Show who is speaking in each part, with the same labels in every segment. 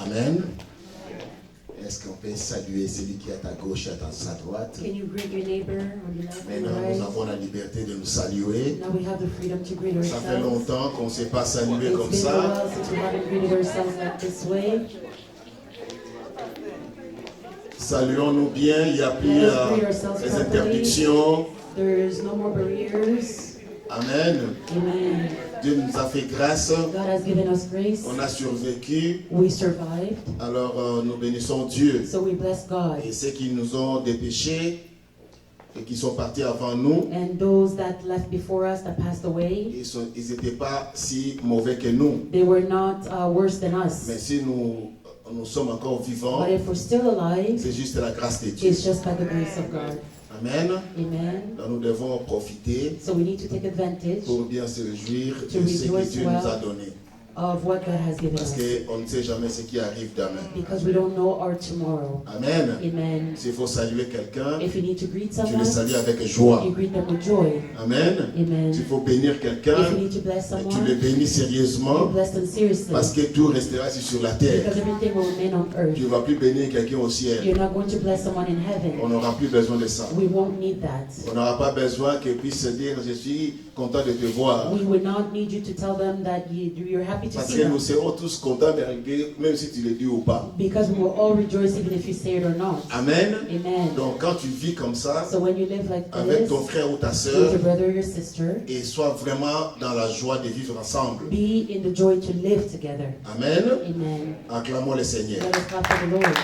Speaker 1: Amen. Est-ce qu'on peut saluer celui qui est à ta gauche et à sa droite?
Speaker 2: Can you greet your neighbor on your left and
Speaker 1: Maintenant,
Speaker 2: right?
Speaker 1: nous avons la liberté de nous saluer.
Speaker 2: Now we have the freedom to greet
Speaker 1: Ça fait
Speaker 2: ourselves.
Speaker 1: longtemps qu'on ne s'est pas salué
Speaker 2: It's
Speaker 1: comme
Speaker 2: been a
Speaker 1: ça.
Speaker 2: while since we haven't greeted ourselves like this way.
Speaker 1: Saluons-nous bien, il n'y a plus les interdictions.
Speaker 2: There's no more barriers.
Speaker 1: Amen.
Speaker 2: Amen.
Speaker 1: Dieu nous a fait grâce.
Speaker 2: God has given us grace.
Speaker 1: On a survécu.
Speaker 2: We survived.
Speaker 1: Alors nous bénissons Dieu.
Speaker 2: So we bless God.
Speaker 1: Et ceux qui nous ont dépêchés et qui sont partis avant nous,
Speaker 2: And those that left before us, that passed away,
Speaker 1: ils n'étaient pas si mauvais que nous.
Speaker 2: they were not worse than us.
Speaker 1: Mais si nous sommes encore vivants,
Speaker 2: But if we're still alive,
Speaker 1: c'est juste la grâce de Dieu.
Speaker 2: it's just by the grace of God.
Speaker 1: Amen.
Speaker 2: Amen.
Speaker 1: Donc nous devons profiter
Speaker 2: So we need to take advantage
Speaker 1: pour bien se réjouir
Speaker 2: To
Speaker 1: de ce que
Speaker 2: rejoice
Speaker 1: Dieu
Speaker 2: well.
Speaker 1: nous a donné.
Speaker 2: of what God has given
Speaker 1: Parce
Speaker 2: us.
Speaker 1: qu'on ne sait jamais ce qui arrive demain.
Speaker 2: Because we don't know our tomorrow.
Speaker 1: Amen.
Speaker 2: Amen.
Speaker 1: S'il faut saluer quelqu'un,
Speaker 2: If you need to greet
Speaker 1: tu
Speaker 2: someone,
Speaker 1: le salues avec joie.
Speaker 2: you greet them with joy.
Speaker 1: Amen.
Speaker 2: Amen.
Speaker 1: S'il faut bénir quelqu'un,
Speaker 2: If you need to bless
Speaker 1: tu le
Speaker 2: someone,
Speaker 1: bénis
Speaker 2: you
Speaker 1: sérieusement
Speaker 2: bless them seriously.
Speaker 1: parce que tout restera ici sur la terre.
Speaker 2: Because everything will remain on earth.
Speaker 1: Tu ne vas plus bénir quelqu'un au ciel.
Speaker 2: You're not going to bless someone in
Speaker 1: On
Speaker 2: heaven.
Speaker 1: n'aura plus besoin de ça.
Speaker 2: We won't need that.
Speaker 1: On n'aura pas besoin qu'ils puissent se dire je suis content de te voir.
Speaker 2: We will not need you to tell them that you're happy to
Speaker 1: Parce
Speaker 2: see
Speaker 1: que nous
Speaker 2: them.
Speaker 1: serons tous contents de regarder, même si tu le dis ou pas.
Speaker 2: Because we will all rejoice even if you say it or not.
Speaker 1: Amen.
Speaker 2: Amen.
Speaker 1: Donc quand tu vis comme ça,
Speaker 2: So when you live like
Speaker 1: avec
Speaker 2: this,
Speaker 1: ton frère ou ta
Speaker 2: with
Speaker 1: soeur,
Speaker 2: your brother or your sister,
Speaker 1: et sois vraiment dans la joie de vivre ensemble.
Speaker 2: be in the joy to live together.
Speaker 1: Amen.
Speaker 2: Amen.
Speaker 1: Acclamons le Seigneur.
Speaker 2: Let us clap for the Lord.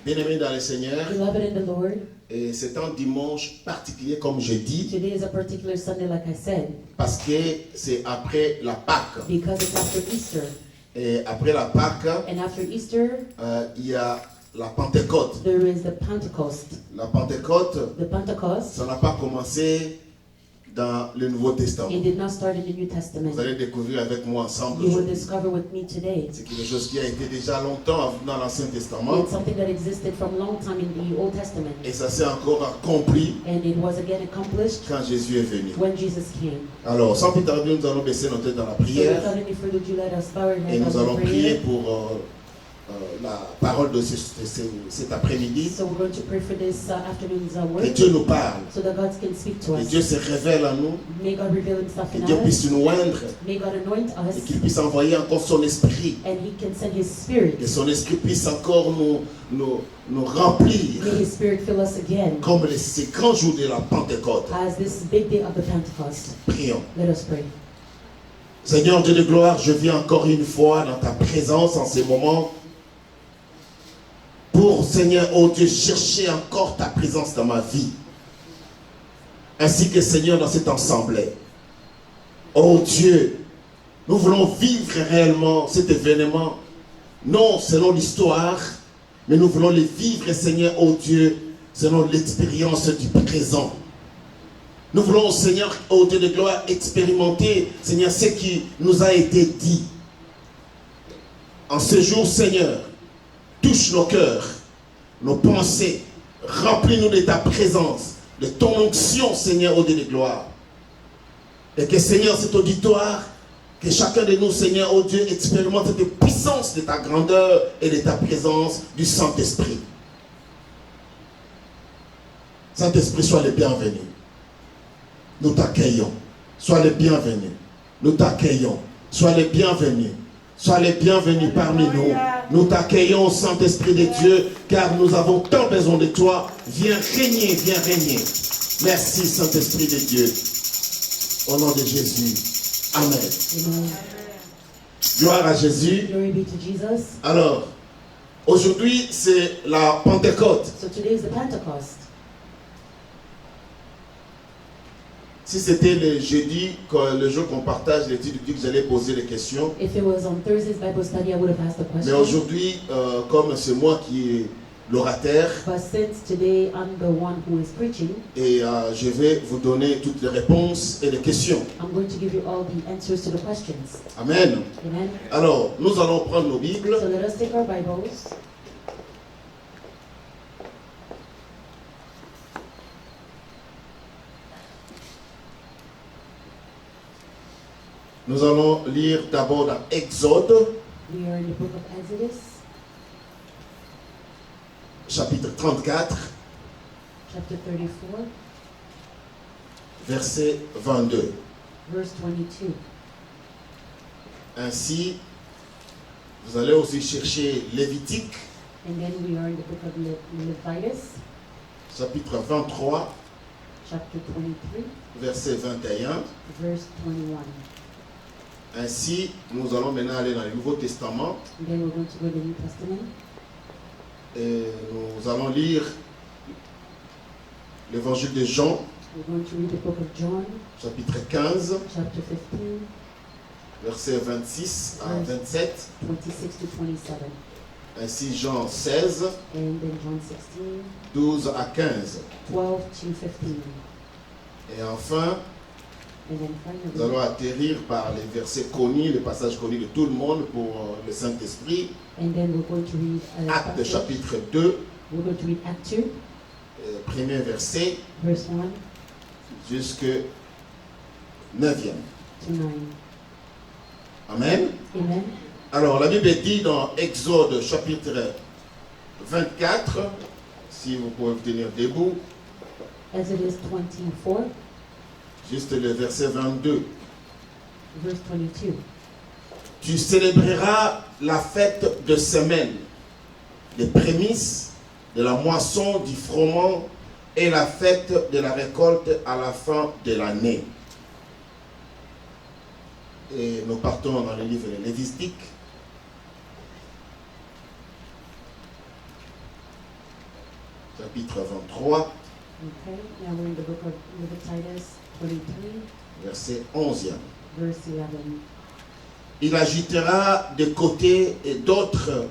Speaker 1: Bien-aimés dans le Seigneur,
Speaker 2: Beloved in the Lord,
Speaker 1: et c'est un dimanche particulier comme je dis,
Speaker 2: today is a particular Sunday, like I said,
Speaker 1: parce que c'est après la Pâque.
Speaker 2: because it's after Easter.
Speaker 1: Et après la Pâque,
Speaker 2: And after Easter,
Speaker 1: il y a la Pentecôte.
Speaker 2: there is the Pentecost.
Speaker 1: La Pentecôte,
Speaker 2: The Pentecost,
Speaker 1: ça n'a pas commencé dans le Nouveau Testament.
Speaker 2: it did not start in the New Testament.
Speaker 1: Vous allez découvrir avec moi ensemble
Speaker 2: You will
Speaker 1: aujourd'hui.
Speaker 2: discover with me today.
Speaker 1: C'est quelque chose qui a été déjà longtemps dans l'Ancien Testament.
Speaker 2: It's something that existed from long time in the Old Testament.
Speaker 1: Et ça s'est encore accompli
Speaker 2: And it was again accomplished
Speaker 1: quand Jésus est venu.
Speaker 2: when Jesus came.
Speaker 1: Alors, sans plus tarder, nous allons baisser nos têtes dans la
Speaker 2: So
Speaker 1: prière.
Speaker 2: without any further ado, let us bow our
Speaker 1: Et
Speaker 2: heads
Speaker 1: nous
Speaker 2: as
Speaker 1: allons
Speaker 2: we
Speaker 1: prier
Speaker 2: pray.
Speaker 1: pour la parole de cet après-midi.
Speaker 2: So we're going to pray for this afternoon's
Speaker 1: Que
Speaker 2: word,
Speaker 1: Dieu nous parle.
Speaker 2: so that God can speak to
Speaker 1: Que
Speaker 2: us.
Speaker 1: Dieu se révèle à nous.
Speaker 2: May God reveal Himself
Speaker 1: Que
Speaker 2: in
Speaker 1: Dieu
Speaker 2: us.
Speaker 1: puisse nous oindre.
Speaker 2: May God anoint
Speaker 1: Et
Speaker 2: us,
Speaker 1: qu'il puisse envoyer encore son esprit.
Speaker 2: and He can send His Spirit.
Speaker 1: Que son esprit puisse encore nous remplir.
Speaker 2: May His Spirit fill us again,
Speaker 1: Comme ces grands jours de la Pentecôte.
Speaker 2: as this big day of the Pentecost.
Speaker 1: Prions.
Speaker 2: Let us pray.
Speaker 1: Seigneur Dieu de gloire, je viens encore une fois dans ta présence en ces moments pour, Seigneur, oh Dieu, chercher encore ta présence dans ma vie. Ainsi que, Seigneur, dans cette assemblée. Oh Dieu, nous voulons vivre réellement cet événement, non selon l'histoire, mais nous voulons le vivre, Seigneur, oh Dieu, selon l'expérience du présent. Nous voulons, Seigneur, au Dieu de gloire, expérimenter, Seigneur, ce qui nous a été dit. En ce jour, Seigneur, touche nos cœurs, nos pensées, remplis-nous de ta présence, de ton onction, Seigneur, au Dieu de gloire. Et que, Seigneur, cet auditoire, que chacun de nous, Seigneur, oh Dieu, expérimente cette puissance de ta grandeur et de ta présence du Saint-Esprit. Saint-Esprit, sois le bienvenu. Nous t'accueillons. Sois le bienvenu. Nous t'accueillons. Sois le bienvenu. Sois le bienvenu parmi nous. Nous t'accueillons, Saint-Esprit de Dieu, car nous avons tant besoin de toi. Viens régner, viens régner. Merci, Saint-Esprit de Dieu. Au nom de Jésus. Amen.
Speaker 2: Amen.
Speaker 1: Gloire à Jésus.
Speaker 2: Glory be to Jesus.
Speaker 1: Alors, aujourd'hui, c'est la Pentecôte.
Speaker 2: So today is the Pentecost.
Speaker 1: Si c'était le jeudi, le jour qu'on partage l'étude biblique, j'allais poser les questions.
Speaker 2: If it was on Thursday's Bible study, I would have asked the
Speaker 1: Mais
Speaker 2: question.
Speaker 1: aujourd'hui, comme c'est moi qui est l'orateur,
Speaker 2: But since today I'm the one who is preaching,
Speaker 1: et je vais vous donner toutes les réponses et les questions.
Speaker 2: I'm going to give you all the answers to the questions.
Speaker 1: Amen.
Speaker 2: Amen.
Speaker 1: Alors, nous allons prendre nos Bibles.
Speaker 2: So let us take our Bibles.
Speaker 1: Nous allons lire d'abord dans Exode,
Speaker 2: We are in the book of Exodus,
Speaker 1: chapitre 34,
Speaker 2: chapter 34,
Speaker 1: verset 22.
Speaker 2: verse 22.
Speaker 1: Ainsi, vous allez aussi chercher Lévitique,
Speaker 2: And then we are in the book of Leviticus,
Speaker 1: chapitre 23,
Speaker 2: chapter 23,
Speaker 1: verset 21.
Speaker 2: verse 21.
Speaker 1: Ainsi, nous allons maintenant aller dans le Nouveau Testament
Speaker 2: And then we're going to go to the New Testament.
Speaker 1: et nous allons lire l'évangile de Jean,
Speaker 2: We're going to read the book of John,
Speaker 1: chapitre 15,
Speaker 2: chapter 15,
Speaker 1: versets 26 à 27.
Speaker 2: 26 to 27.
Speaker 1: Ainsi, Jean 16,
Speaker 2: And then John 16,
Speaker 1: 12 à 15.
Speaker 2: 12 to 15.
Speaker 1: Et enfin,
Speaker 2: And then
Speaker 1: nous allons
Speaker 2: finally,
Speaker 1: atterrir par les versets connus, les passages connus de tout le monde pour le Saint-Esprit.
Speaker 2: and then we're going to read
Speaker 1: Acte
Speaker 2: passage.
Speaker 1: chapitre 2,
Speaker 2: We're going to read Act 2,
Speaker 1: premier verset,
Speaker 2: verse 1
Speaker 1: jusqu'au 9e.
Speaker 2: to 9.
Speaker 1: Amen.
Speaker 2: Amen.
Speaker 1: Alors, la Bible dit dans Exode chapitre 24, si vous pouvez vous tenir debout,
Speaker 2: Exodus 24,
Speaker 1: juste le verset 22.
Speaker 2: verse 22.
Speaker 1: Tu célébreras la fête de semaine, des prémices, de la moisson, du froment et la fête de la récolte à la fin de l'année. Et nous partons dans le livre de Lévitique. Chapitre 23,
Speaker 2: Okay, now we're in the book of Leviticus 23,
Speaker 1: verset 11e.
Speaker 2: verse 11.
Speaker 1: Il agitera de côté et d'autre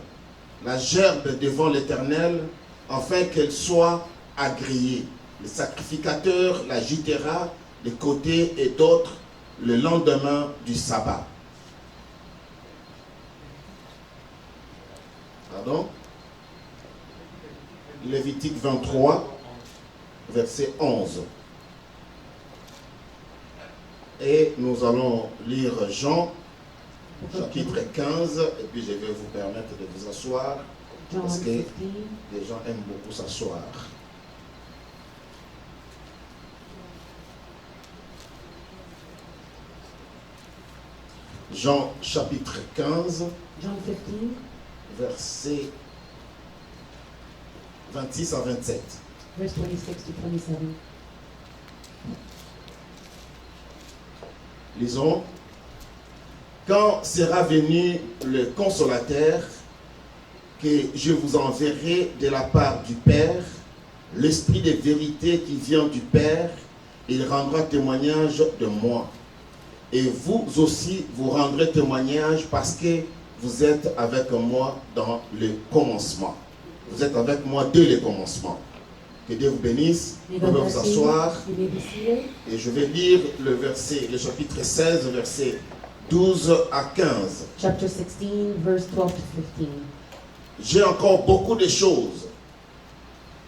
Speaker 1: la gerbe devant l'Éternel, afin qu'elle soit agréée. Le sacrificateur l'agitera de côté et d'autre le lendemain du sabbat. Pardon? Lévitique 23, verset 11. Et nous allons lire Jean, chapitre 15, et puis je vais vous permettre de vous asseoir.
Speaker 2: John
Speaker 1: Parce que
Speaker 2: 15,
Speaker 1: les gens aiment beaucoup s'asseoir. Jean chapitre 15,
Speaker 2: John 15,
Speaker 1: versets 26 à 27.
Speaker 2: verse 26 to 27.
Speaker 1: Lisons. Quand sera venu le consolateur, que je vous enverrai de la part du Père, l'Esprit de vérité qui vient du Père, il rendra témoignage de moi. Et vous aussi, vous rendrez témoignage parce que vous êtes avec moi dans le commencement. Vous êtes avec moi dès le commencement. Que Dieu vous bénisse. Vous
Speaker 2: May
Speaker 1: pouvez
Speaker 2: God
Speaker 1: vous
Speaker 2: bless you.
Speaker 1: asseoir.
Speaker 2: You may be seated.
Speaker 1: Et je vais lire le chapitre 16, verset 12 à 15.
Speaker 2: Chapter 16, verse 12 to 15.
Speaker 1: J'ai encore beaucoup de choses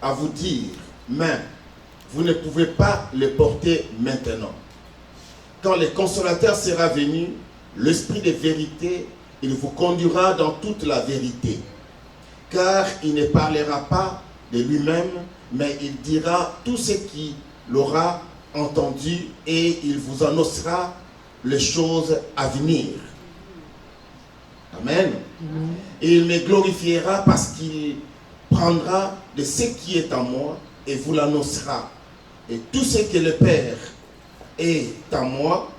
Speaker 1: à vous dire, mais vous ne pouvez pas les porter maintenant. Quand le consolateur sera venu, l'Esprit de vérité, il vous conduira dans toute la vérité. Car il ne parlera pas de lui-même, mais il dira tout ce qu'il aura entendu et il vous annoncera les choses à venir. Amen.
Speaker 2: Amen.
Speaker 1: Et il me glorifiera parce qu'il prendra de ce qui est en moi et vous l'annoncera. Et tout ce que le Père est à moi,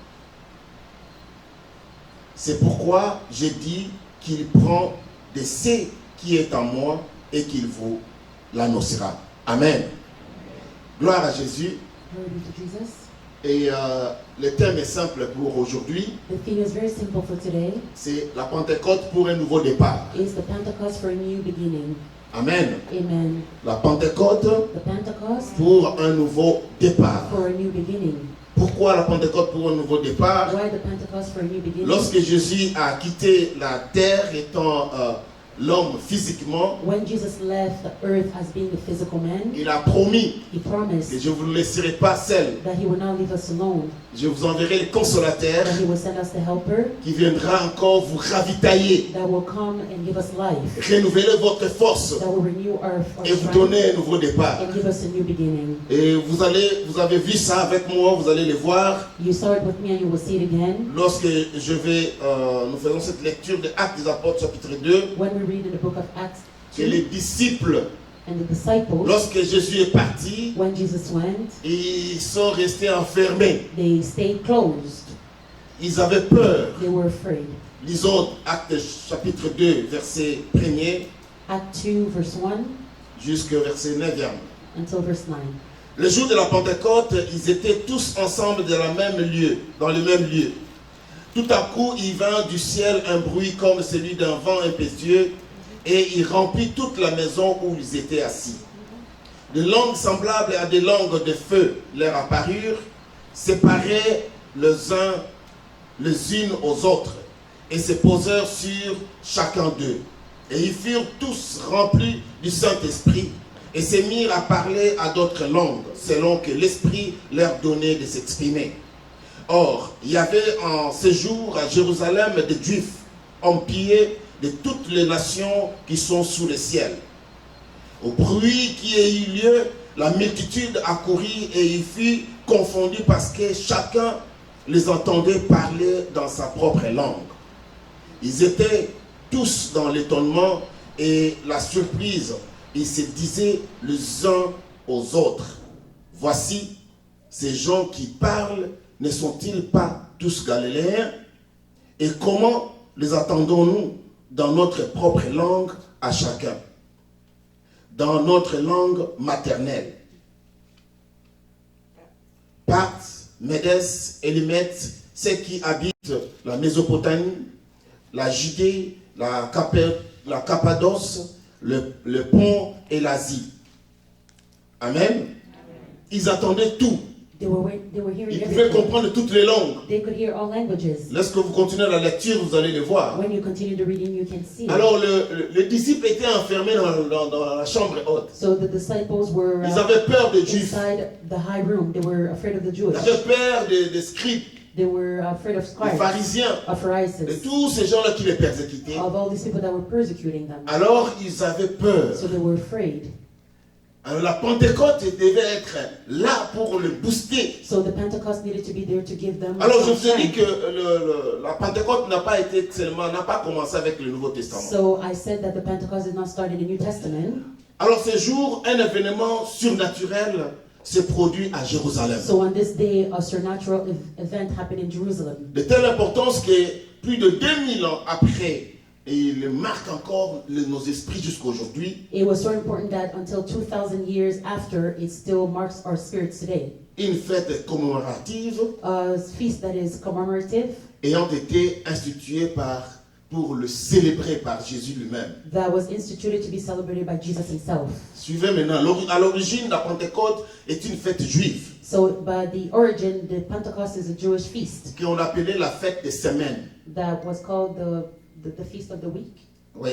Speaker 1: c'est pourquoi j'ai dit qu'il prend de ce qui est en moi et qu'il vous l'annoncera. Amen. Gloire à Jésus.
Speaker 2: Glory be to Jesus.
Speaker 1: Et le thème est simple pour aujourd'hui.
Speaker 2: The theme is very simple for today.
Speaker 1: C'est la Pentecôte pour un nouveau départ.
Speaker 2: It's the Pentecost for a new beginning.
Speaker 1: Amen.
Speaker 2: Amen.
Speaker 1: La Pentecôte
Speaker 2: The Pentecost
Speaker 1: pour un nouveau départ.
Speaker 2: for a new beginning.
Speaker 1: Pourquoi la Pentecôte pour un nouveau départ?
Speaker 2: Why the Pentecost for a new beginning?
Speaker 1: Lorsque Jésus a quitté la terre étant l'homme physiquement,
Speaker 2: when Jesus left the earth as being the physical man,
Speaker 1: il a promis
Speaker 2: he
Speaker 1: que
Speaker 2: promised
Speaker 1: je ne vous laisserai pas seul.
Speaker 2: that he would not leave us alone,
Speaker 1: Je vous enverrai le consolateur
Speaker 2: that he will send us the helper
Speaker 1: qui viendra encore vous ravitailler,
Speaker 2: that will come and give us life,
Speaker 1: renouveler votre force
Speaker 2: that will renew our
Speaker 1: et vous
Speaker 2: strength
Speaker 1: donner un nouveau départ.
Speaker 2: and give us a new beginning.
Speaker 1: Et vous avez vu ça avec moi, vous allez le voir
Speaker 2: You saw it with me and you will see it again.
Speaker 1: lorsque nous faisons cette lecture de Actes des Apôtres chapitre 2,
Speaker 2: When we read in the book of Acts
Speaker 1: que
Speaker 2: 2,
Speaker 1: les disciples,
Speaker 2: and the disciples,
Speaker 1: lorsque Jésus est parti,
Speaker 2: when Jesus went,
Speaker 1: ils sont restés enfermés.
Speaker 2: they stayed closed.
Speaker 1: Ils avaient peur.
Speaker 2: They were afraid.
Speaker 1: Lisons Actes chapitre 2, verset 1er
Speaker 2: Act 2, verse 1
Speaker 1: jusqu'au verset 9e.
Speaker 2: until verse 9.
Speaker 1: Le jour de la Pentecôte, ils étaient tous ensemble dans le même lieu. Tout à coup, il vint du ciel un bruit comme celui d'un vent impétueux et il remplit toute la maison où ils étaient assis. Des langues semblables à des langues de feu leur apparurent, séparées les unes aux autres, et se posèrent sur chacun d'eux. Et ils furent tous remplis du Saint-Esprit, et se mirent à parler à d'autres langues, selon que l'Esprit leur donnait de s'exprimer. Or, il y avait en ce jour à Jérusalem des Juifs, empilés de toutes les nations qui sont sous le ciel. Au bruit qui a eu lieu, la multitude accourut et il fut confondu parce que chacun les entendait parler dans sa propre langue. Ils étaient tous dans l'étonnement et la surprise. Ils se disaient les uns aux autres: voici, ces gens qui parlent, ne sont-ils pas tous galiléens? Et comment les attendons-nous dans notre propre langue à chacun, dans notre langue maternelle? Parthes, Médès, Élimètes, ceux qui habitent la Mésopotamie, la Judée, la Cappadoce, le Pont et l'Asie. Amen. Ils attendaient tout.
Speaker 2: They were hearing
Speaker 1: Ils pouvaient
Speaker 2: everything.
Speaker 1: comprendre toutes les langues.
Speaker 2: They could hear all languages.
Speaker 1: Lorsque vous continuez la lecture, vous allez le voir.
Speaker 2: When you continue the reading, you can see it.
Speaker 1: Alors, les disciples étaient enfermés dans la chambre haute.
Speaker 2: So the disciples were
Speaker 1: Ils avaient peur des Juifs.
Speaker 2: inside the high room. They were afraid of the
Speaker 1: Ils
Speaker 2: Jewish.
Speaker 1: avaient peur des scribes,
Speaker 2: They were afraid of
Speaker 1: des
Speaker 2: scribes,
Speaker 1: pharisiens,
Speaker 2: of
Speaker 1: de
Speaker 2: Pharisees,
Speaker 1: tous ces gens-là qui les persécutaient.
Speaker 2: of all these people that were persecuting them.
Speaker 1: Alors, ils avaient peur.
Speaker 2: So they were afraid.
Speaker 1: Alors, la Pentecôte devait être là pour le booster.
Speaker 2: So the Pentecost needed to be there to give them
Speaker 1: Alors, je
Speaker 2: some
Speaker 1: vous ai dit
Speaker 2: strength.
Speaker 1: que la Pentecôte n'a pas commencé avec le Nouveau Testament.
Speaker 2: So I said that the Pentecost did not start in the New Testament.
Speaker 1: Alors, ce jour, un événement surnaturel se produit à Jérusalem.
Speaker 2: So on this day, a supernatural event happened in Jerusalem.
Speaker 1: De telle importance que plus de 2000 ans après, et il marque encore nos esprits jusqu'aujourd'hui,
Speaker 2: It was so important that until 2,000 years after, it still marks our spirits today.
Speaker 1: une fête commémorative
Speaker 2: A feast that is commemorative,
Speaker 1: ayant été instituée pour le célébrer par Jésus lui-même.
Speaker 2: that was instituted to be celebrated by Jesus himself.
Speaker 1: Suivez maintenant. À l'origine, la Pentecôte est une fête juive
Speaker 2: So by the origin, the Pentecost is a Jewish feast
Speaker 1: qu'on appelait la fête des semaines.
Speaker 2: that was called the feast of the week.
Speaker 1: Oui,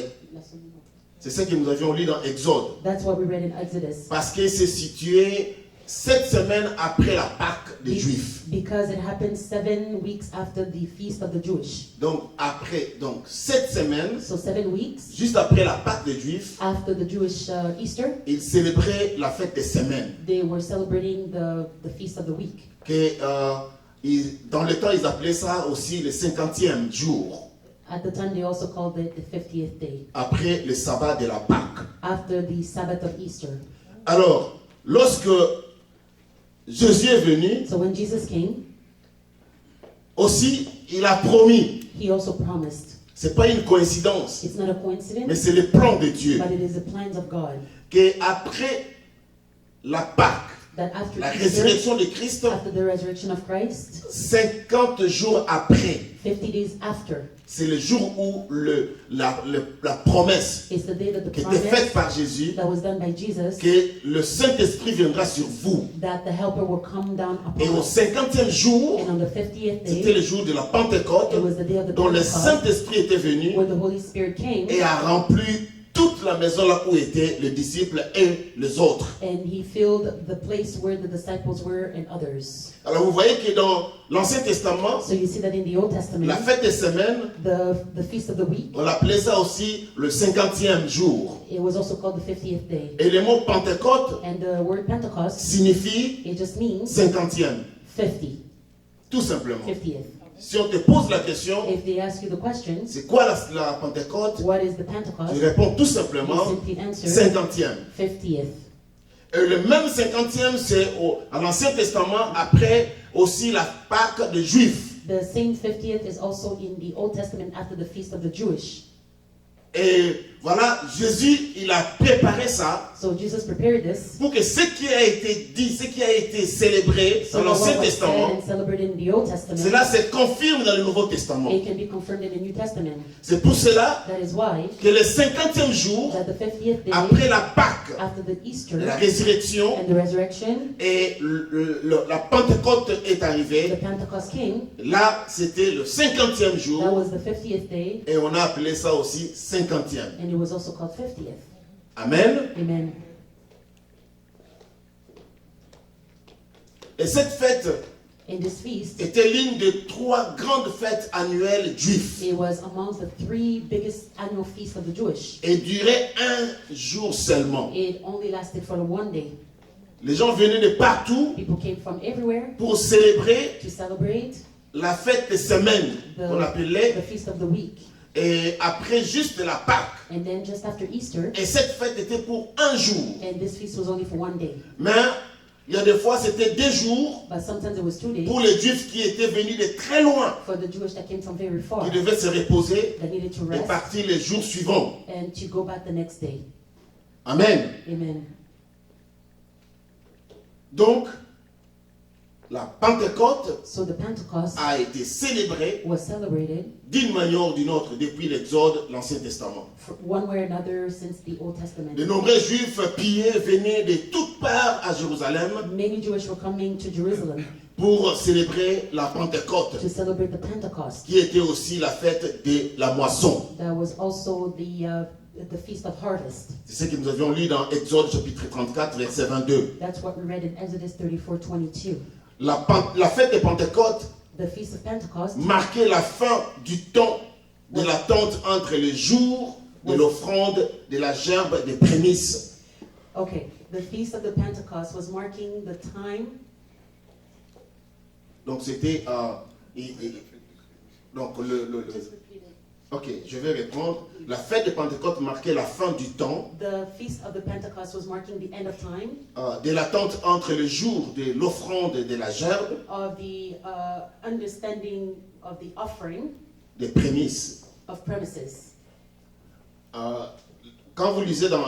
Speaker 1: c'est ce que nous avions lu dans Exode.
Speaker 2: That's what we read in Exodus.
Speaker 1: Parce que c'est situé 7 semaines après la Pâque des Juifs.
Speaker 2: Because it happened 7 weeks after the feast of the Jewish.
Speaker 1: Donc 7 semaines,
Speaker 2: So 7 weeks
Speaker 1: juste après la Pâque des Juifs,
Speaker 2: after the Jewish Easter,
Speaker 1: ils célébraient la fête des semaines.
Speaker 2: they were celebrating the feast of the week.
Speaker 1: Dans le temps, ils appelaient ça aussi le 50e jour,
Speaker 2: At the time, they also called it the 50th day,
Speaker 1: après le sabbat de la Pâque.
Speaker 2: after the Sabbath of Easter.
Speaker 1: Alors, lorsque Jésus est venu,
Speaker 2: So when Jesus came,
Speaker 1: aussi, il a promis.
Speaker 2: he also promised.
Speaker 1: Ce n'est pas une coïncidence,
Speaker 2: It's not a
Speaker 1: mais
Speaker 2: coincidence,
Speaker 1: c'est le plan de Dieu.
Speaker 2: but it is the plans of God.
Speaker 1: Qu'après la Pâque,
Speaker 2: that after
Speaker 1: la
Speaker 2: Easter,
Speaker 1: résurrection de Christ,
Speaker 2: after the resurrection of Christ,
Speaker 1: 50 jours après,
Speaker 2: 50 days after,
Speaker 1: c'est le jour où la promesse
Speaker 2: is the day that the
Speaker 1: qui était faite
Speaker 2: promise
Speaker 1: par Jésus,
Speaker 2: that was done by Jesus,
Speaker 1: que le Saint-Esprit viendra sur vous.
Speaker 2: that the Helper will come down
Speaker 1: Et
Speaker 2: upon
Speaker 1: au
Speaker 2: us.
Speaker 1: 50e jour,
Speaker 2: And on the 50th
Speaker 1: c'était
Speaker 2: day,
Speaker 1: le jour de la Pentecôte,
Speaker 2: it was the day of the
Speaker 1: dont le
Speaker 2: Pentecost,
Speaker 1: Saint-Esprit était venu
Speaker 2: where the Holy Spirit came,
Speaker 1: et a rempli toute la maison là où étaient les disciples et les autres.
Speaker 2: and he filled the place where the disciples were and others.
Speaker 1: Alors vous voyez que dans l'Ancien Testament,
Speaker 2: So you see that in the Old Testament,
Speaker 1: la fête des semaines,
Speaker 2: the Feast of the Week,
Speaker 1: on appelait ça aussi le 50e jour.
Speaker 2: it was also called the 50th day.
Speaker 1: Et le mot Pentecôte
Speaker 2: And the word Pentecost,
Speaker 1: signifie
Speaker 2: it just means
Speaker 1: 50e,
Speaker 2: 50,
Speaker 1: tout simplement.
Speaker 2: 50th.
Speaker 1: Si on te pose la question,
Speaker 2: If they ask you the question,
Speaker 1: c'est quoi la Pentecôte?
Speaker 2: what is the Pentecost?
Speaker 1: Tu réponds tout
Speaker 2: You
Speaker 1: simplement
Speaker 2: simply answer
Speaker 1: 50e.
Speaker 2: 50th.
Speaker 1: Et le même 50e, c'est à l'Ancien Testament, après aussi la Pâque des Juifs.
Speaker 2: The same 50th is also in the Old Testament after the Feast of the Jewish.
Speaker 1: Et voilà, Jésus, il a préparé ça
Speaker 2: So Jesus prepared this
Speaker 1: pour que ce qui a été dit, ce qui a été célébré
Speaker 2: so
Speaker 1: dans
Speaker 2: that
Speaker 1: l'Ancien
Speaker 2: what was said
Speaker 1: Testament,
Speaker 2: and celebrated in the Old Testament,
Speaker 1: cela se confirme dans le Nouveau Testament.
Speaker 2: it can be confirmed in the New Testament.
Speaker 1: C'est pour cela
Speaker 2: That is why
Speaker 1: que le 50e jour,
Speaker 2: that the 50th day
Speaker 1: après la Pâque,
Speaker 2: after the Easter
Speaker 1: la résurrection
Speaker 2: and the resurrection,
Speaker 1: et la Pentecôte est
Speaker 2: the
Speaker 1: arrivée,
Speaker 2: Pentecost came.
Speaker 1: là c'était le 50e
Speaker 2: That
Speaker 1: jour
Speaker 2: was the 50th day,
Speaker 1: et on a appelé ça aussi 50e.
Speaker 2: and it was also called 50th.
Speaker 1: Amen.
Speaker 2: Amen.
Speaker 1: Et cette fête
Speaker 2: In this feast,
Speaker 1: était l'une des 3 grandes fêtes annuelles juives
Speaker 2: it was amongst the 3 biggest annual feasts of the Jewish.
Speaker 1: et durait un jour seulement.
Speaker 2: It only lasted for one day.
Speaker 1: Les gens venaient de partout
Speaker 2: People came from everywhere
Speaker 1: pour célébrer
Speaker 2: to celebrate
Speaker 1: la fête des semaines qu'on
Speaker 2: the
Speaker 1: appelait,
Speaker 2: Feast of the Week.
Speaker 1: et après juste la Pâque.
Speaker 2: And then just after Easter,
Speaker 1: Et cette fête était pour un jour.
Speaker 2: and this feast was only for one day.
Speaker 1: Mais il y a des fois c'était 2 jours
Speaker 2: But sometimes it was 2 days
Speaker 1: pour les Juifs qui étaient venus de très loin,
Speaker 2: for the Jewish that came from very far,
Speaker 1: qui devaient se reposer
Speaker 2: that needed to
Speaker 1: et
Speaker 2: rest
Speaker 1: partir les jours suivants.
Speaker 2: and to go back the next day.
Speaker 1: Amen.
Speaker 2: Amen.
Speaker 1: Donc, la Pentecôte
Speaker 2: So the Pentecost
Speaker 1: a été célébrée
Speaker 2: was celebrated
Speaker 1: d'une manière ou d'une autre depuis l'Exode, l'Ancien Testament.
Speaker 2: for one way or another since the Old Testament.
Speaker 1: De nombreux Juifs pieux venaient de toutes parts à Jérusalem
Speaker 2: Many Jewish were coming to Jerusalem
Speaker 1: pour célébrer la Pentecôte,
Speaker 2: to celebrate the Pentecost.
Speaker 1: qui était aussi la fête de la moisson.
Speaker 2: That was also the Feast of Harvest.
Speaker 1: C'est ce que nous avions lu dans Exode chapitre 34, verset 22.
Speaker 2: That's what we read in Exodus 34:22.
Speaker 1: La fête de Pentecôte
Speaker 2: The Feast of Pentecost
Speaker 1: marquait la fin du temps de l'attente entre les jours de l'offrande, de la gerbe, des prémices.
Speaker 2: Okay, the Feast of the Pentecost was marking the time.
Speaker 1: Donc c'était donc ok, je vais répondre. La fête de Pentecôte marquait la fin du temps
Speaker 2: The Feast of the Pentecost was marking the end of time,
Speaker 1: de l'attente entre le jour de l'offrande et de la gerbe,
Speaker 2: of the understanding of the offering
Speaker 1: des prémices.
Speaker 2: of premises.
Speaker 1: Quand vous lisez dans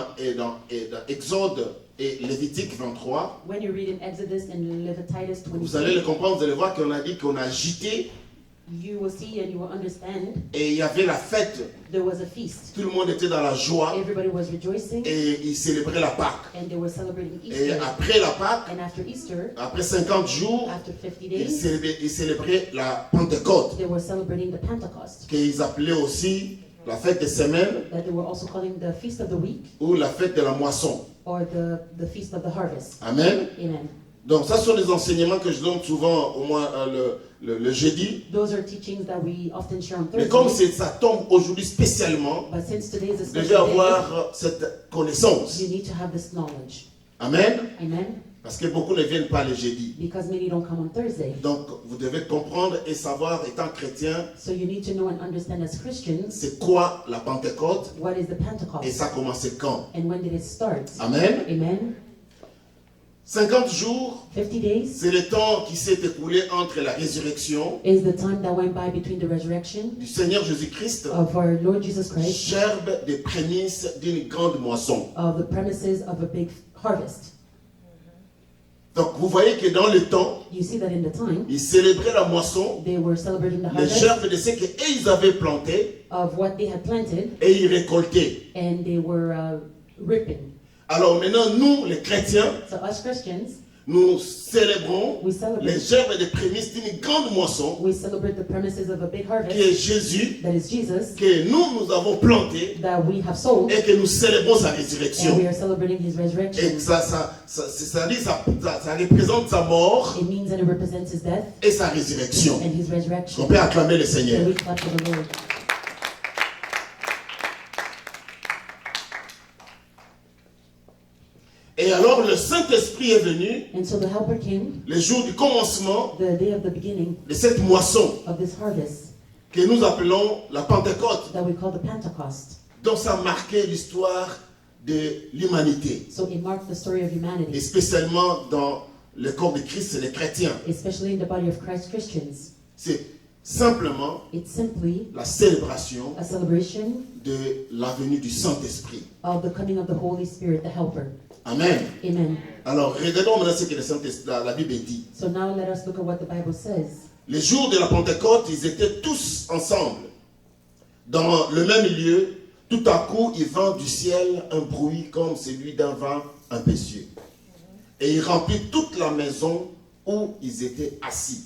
Speaker 1: Exode et Lévitique 23,
Speaker 2: When you read in Exodus and Leviticus
Speaker 1: vous allez le
Speaker 2: 22,
Speaker 1: comprendre, vous allez voir qu'on a dit qu'on a agité
Speaker 2: you will see and you will understand
Speaker 1: et il y avait la fête.
Speaker 2: there was a feast.
Speaker 1: Tout le monde était dans la joie
Speaker 2: Everybody was rejoicing
Speaker 1: et ils célébraient la Pâque.
Speaker 2: and they were celebrating
Speaker 1: Et
Speaker 2: Easter.
Speaker 1: après la Pâque,
Speaker 2: And after Easter,
Speaker 1: après 50 jours,
Speaker 2: after 50
Speaker 1: ils
Speaker 2: days,
Speaker 1: célébraient la Pentecôte,
Speaker 2: they were celebrating the Pentecost,
Speaker 1: qu'ils appelaient aussi la fête des semaines
Speaker 2: that they were also calling the Feast of the Week
Speaker 1: ou la fête de la moisson.
Speaker 2: or the Feast of the Harvest.
Speaker 1: Amen.
Speaker 2: Amen.
Speaker 1: Donc ça sont des enseignements que je donne souvent, au moins le jeudi.
Speaker 2: Those are teachings that we often share on
Speaker 1: Mais comme
Speaker 2: Thursday.
Speaker 1: ça tombe aujourd'hui spécialement,
Speaker 2: But since today is a
Speaker 1: vous
Speaker 2: special
Speaker 1: devez
Speaker 2: day,
Speaker 1: avoir cette connaissance.
Speaker 2: you need to have this knowledge.
Speaker 1: Amen.
Speaker 2: Amen.
Speaker 1: Parce que beaucoup ne viennent pas le jeudi.
Speaker 2: Because many don't come on Thursday.
Speaker 1: Donc vous devez comprendre et savoir, étant chrétien,
Speaker 2: So you need to know and understand as Christians,
Speaker 1: c'est quoi la Pentecôte
Speaker 2: what is the
Speaker 1: et
Speaker 2: Pentecost
Speaker 1: ça a commencé quand.
Speaker 2: and when did it start?
Speaker 1: Amen.
Speaker 2: Amen.
Speaker 1: 50 jours,
Speaker 2: 50 days
Speaker 1: c'est le temps qui s'est écoulé entre la résurrection
Speaker 2: is the time that went by between the resurrection
Speaker 1: du Seigneur Jésus-Christ,
Speaker 2: of our Lord Jesus Christ,
Speaker 1: gerbe des prémices d'une grande moisson.
Speaker 2: of the premises of a big harvest.
Speaker 1: Donc vous voyez que dans le temps,
Speaker 2: You see that in the time,
Speaker 1: ils célébraient la moisson,
Speaker 2: they were celebrating the
Speaker 1: les
Speaker 2: harvest
Speaker 1: germes de ce qu'ils avaient planté
Speaker 2: of what they had planted,
Speaker 1: et ils récoltaient.
Speaker 2: and they were ripping.
Speaker 1: Alors maintenant, nous, les chrétiens,
Speaker 2: So us Christians,
Speaker 1: nous célébrons
Speaker 2: we
Speaker 1: les
Speaker 2: celebrate.
Speaker 1: germes des prémices d'une grande moisson
Speaker 2: We celebrate the premises of a big
Speaker 1: qui
Speaker 2: harvest,
Speaker 1: est Jésus,
Speaker 2: that is Jesus,
Speaker 1: que nous avons planté
Speaker 2: that we have sold,
Speaker 1: et que nous célébrons sa
Speaker 2: and
Speaker 1: résurrection.
Speaker 2: we are celebrating his
Speaker 1: Et
Speaker 2: resurrection.
Speaker 1: ça représente sa mort
Speaker 2: It means that it represents his death
Speaker 1: et sa résurrection.
Speaker 2: and his
Speaker 1: On
Speaker 2: resurrection.
Speaker 1: peut acclamer le
Speaker 2: So
Speaker 1: Seigneur.
Speaker 2: we clap for the Lord.
Speaker 1: Et alors le Saint-Esprit est venu
Speaker 2: And so the helper came
Speaker 1: le jour du commencement
Speaker 2: the day of the beginning
Speaker 1: de cette moisson
Speaker 2: of this harvest
Speaker 1: que nous appelons la Pentecôte.
Speaker 2: that we call the Pentecost.
Speaker 1: Donc ça marquait l'histoire de l'humanité,
Speaker 2: So it marked the story of
Speaker 1: et
Speaker 2: humanity,
Speaker 1: spécialement dans le corps de Christ, les chrétiens.
Speaker 2: especially in the body of Christ Christians.
Speaker 1: C'est simplement
Speaker 2: It's simply
Speaker 1: la célébration
Speaker 2: a celebration
Speaker 1: de la venue du Saint-Esprit.
Speaker 2: of the coming of the Holy Spirit, the helper.
Speaker 1: Amen.
Speaker 2: Amen.
Speaker 1: Alors regardons maintenant ce que la Bible dit.
Speaker 2: So now let us look at what the Bible says.
Speaker 1: Les jours de la Pentecôte, ils étaient tous ensemble, dans le même lieu. Tout à coup, il vint du ciel un bruit comme celui d'un vent impétueux. Et il remplit toute la maison où ils étaient assis.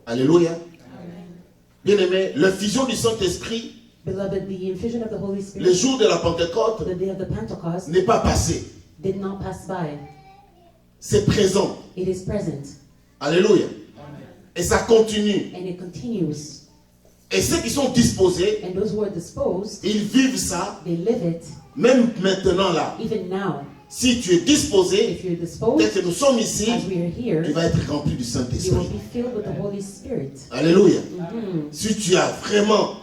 Speaker 1: Alléluia. Bien-aimés, l'infusion du Saint-Esprit,
Speaker 2: Beloved, the infusion of the Holy
Speaker 1: le
Speaker 2: Spirit,
Speaker 1: jour de la Pentecôte,
Speaker 2: the day of the Pentecost,
Speaker 1: n'est pas passé.
Speaker 2: did not pass by.
Speaker 1: C'est présent.
Speaker 2: It is present,
Speaker 1: Alléluia. Et ça continue.
Speaker 2: and it continues.
Speaker 1: Et ceux qui sont disposés,
Speaker 2: And those who are disposed,
Speaker 1: ils vivent ça,
Speaker 2: they live it,
Speaker 1: même maintenant là.
Speaker 2: even now.
Speaker 1: Si tu es disposé,
Speaker 2: If you're
Speaker 1: dès
Speaker 2: disposed,
Speaker 1: que nous sommes ici,
Speaker 2: as we are
Speaker 1: tu
Speaker 2: here,
Speaker 1: vas être rempli du
Speaker 2: you will
Speaker 1: Saint-Esprit.
Speaker 2: be filled with the Holy Spirit.
Speaker 1: Alléluia.
Speaker 2: Mhm.
Speaker 1: Si tu as vraiment,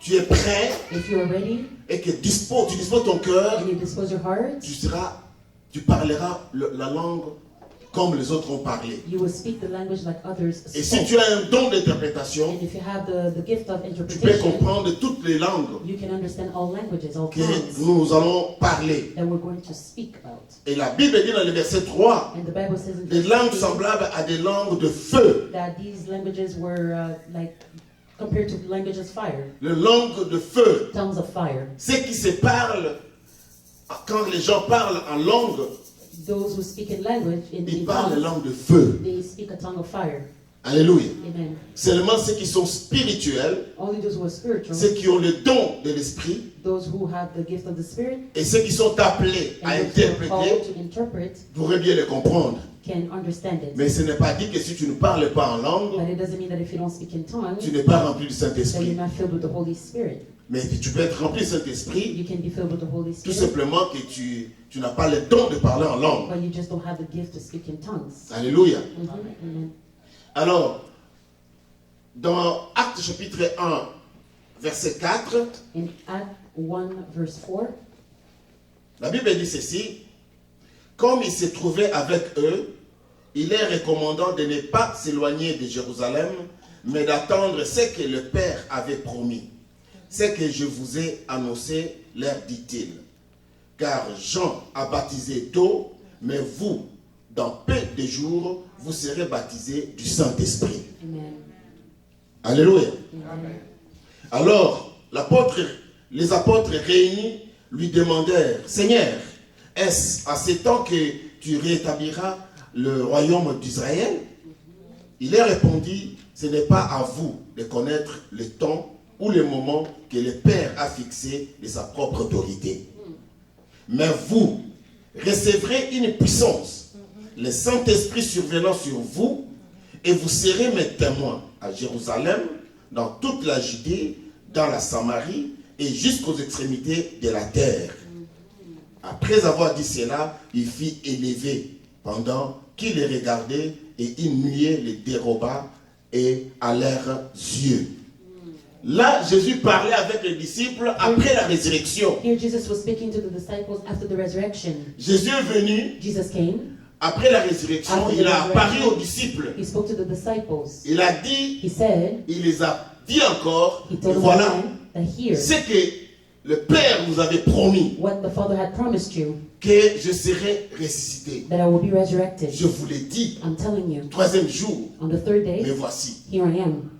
Speaker 1: tu es prêt
Speaker 2: If you are ready
Speaker 1: et que tu disposes ton cœur,
Speaker 2: and you dispose your heart,
Speaker 1: tu parleras la langue comme les autres ont parlé.
Speaker 2: you will speak the language like others
Speaker 1: Et si
Speaker 2: spoke.
Speaker 1: tu as un don d'interprétation,
Speaker 2: And if you have the gift of
Speaker 1: tu peux
Speaker 2: interpretation,
Speaker 1: comprendre toutes les langues
Speaker 2: you can understand all languages, all
Speaker 1: que
Speaker 2: tongues
Speaker 1: nous allons parler.
Speaker 2: that we're going to speak about.
Speaker 1: Et la Bible dit dans le verset 3,
Speaker 2: And the Bible says in
Speaker 1: des
Speaker 2: verse
Speaker 1: langues
Speaker 2: 3
Speaker 1: semblables à des langues de feu.
Speaker 2: that these languages were like compared to language as fire,
Speaker 1: Les langues de feu.
Speaker 2: tongues of fire.
Speaker 1: Ceux qui se parlent, quand les gens parlent en langue,
Speaker 2: Those who speak in language,
Speaker 1: ils
Speaker 2: in
Speaker 1: parlent
Speaker 2: tongues,
Speaker 1: langue de feu.
Speaker 2: they speak a tongue of fire.
Speaker 1: Alléluia.
Speaker 2: Amen.
Speaker 1: Seulement ceux qui sont spirituels,
Speaker 2: Only those who are spiritual,
Speaker 1: ceux qui ont le don de l'esprit,
Speaker 2: those who have the gift of the Spirit,
Speaker 1: et ceux qui sont appelés à
Speaker 2: and those who are
Speaker 1: interpréter,
Speaker 2: called to interpret,
Speaker 1: pourraient bien les comprendre.
Speaker 2: can understand it.
Speaker 1: Mais ce n'est pas dit que si tu ne parles pas en langue,
Speaker 2: But it doesn't mean that if you don't speak in tongues,
Speaker 1: tu n'es pas rempli du
Speaker 2: that you're
Speaker 1: Saint-Esprit.
Speaker 2: not filled with the Holy Spirit.
Speaker 1: Mais tu peux être rempli du Saint-Esprit,
Speaker 2: You can be filled with the Holy
Speaker 1: tout
Speaker 2: Spirit,
Speaker 1: simplement que tu n'as pas le don de parler en langue.
Speaker 2: but you just don't have the gift to speak in tongues.
Speaker 1: Alléluia.
Speaker 2: Amen.
Speaker 1: Alors, dans Actes chapitre 1, verset 4,
Speaker 2: In Act 1 verse 4,
Speaker 1: la Bible dit ceci: comme il se trouvait avec eux, il les recommandant de ne pas s'éloigner de Jérusalem, mais d'attendre ce que le Père avait promis. Ce que je vous ai annoncé, leur dit-il. Car Jean a baptisé d'eau, mais vous, dans peu de jours, vous serez baptisés du Saint-Esprit.
Speaker 2: Amen.
Speaker 1: Alléluia.
Speaker 2: Amen.
Speaker 1: Alors, les apôtres réunis lui demandèrent: Seigneur, est-ce à ce temps que tu rétabliras le royaume d'Israël? Il leur répondit: ce n'est pas à vous de connaître le temps ou le moment que le Père a fixé de sa propre autorité. Mais vous recevrez une puissance, le Saint-Esprit survenant sur vous, et vous serez mes témoins à Jérusalem, dans toute la Judée, dans la Samarie et jusqu'aux extrémités de la terre. Après avoir dit cela, il fit élever pendant qu'il les regardait, et il nuait les déroba et à leurs yeux. Là, Jésus parlait avec les disciples après la résurrection.
Speaker 2: Here Jesus was speaking to the disciples after the resurrection.
Speaker 1: Jésus est venu
Speaker 2: Jesus came,
Speaker 1: après la résurrection, il a apparu aux disciples.
Speaker 2: he spoke to the disciples.
Speaker 1: Il a dit,
Speaker 2: He said,
Speaker 1: il les a dit encore,
Speaker 2: he
Speaker 1: et
Speaker 2: told them
Speaker 1: voilà,
Speaker 2: again that here,
Speaker 1: ce que le Père vous avait promis
Speaker 2: what the Father had promised you,
Speaker 1: que je serai ressuscité.
Speaker 2: that I will be resurrected.
Speaker 1: Je vous l'ai dit,
Speaker 2: I'm telling you,
Speaker 1: troisième jour,
Speaker 2: on the third
Speaker 1: me
Speaker 2: day,
Speaker 1: voici.
Speaker 2: here I am.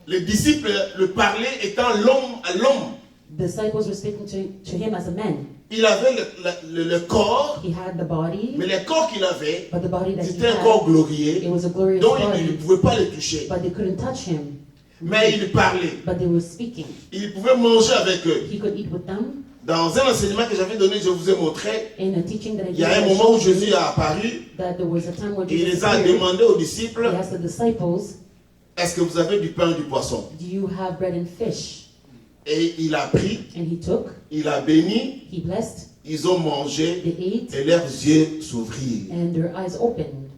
Speaker 1: Les disciples le parlaient étant l'homme à l'homme.
Speaker 2: Disciples were speaking to him as a man.
Speaker 1: Il avait le corps,
Speaker 2: He had the body,
Speaker 1: mais le corps qu'il avait,
Speaker 2: but the body that he
Speaker 1: c'était un corps
Speaker 2: had,
Speaker 1: glorieux,
Speaker 2: it was a glorious
Speaker 1: dont il ne
Speaker 2: body,
Speaker 1: pouvait pas le toucher.
Speaker 2: but they couldn't touch him.
Speaker 1: Mais il parlait.
Speaker 2: But they were speaking.
Speaker 1: Il pouvait manger avec eux.
Speaker 2: He could eat with them.
Speaker 1: Dans un enseignement que j'avais donné, je vous ai montré,
Speaker 2: In a teaching that I
Speaker 1: il y a un
Speaker 2: gave, I
Speaker 1: moment où
Speaker 2: showed
Speaker 1: Jésus
Speaker 2: you
Speaker 1: a apparu
Speaker 2: that there was a time where
Speaker 1: et il
Speaker 2: Jesus
Speaker 1: les a
Speaker 2: appeared.
Speaker 1: demandé aux
Speaker 2: He
Speaker 1: disciples,
Speaker 2: asked the disciples,
Speaker 1: est-ce que vous avez du pain et du poisson?
Speaker 2: do you have bread and fish?
Speaker 1: Et il a pris,
Speaker 2: And he took,
Speaker 1: il a béni,
Speaker 2: he blessed,
Speaker 1: ils ont mangé
Speaker 2: they ate,
Speaker 1: et leurs yeux s'ouvrirent.
Speaker 2: and their eyes opened.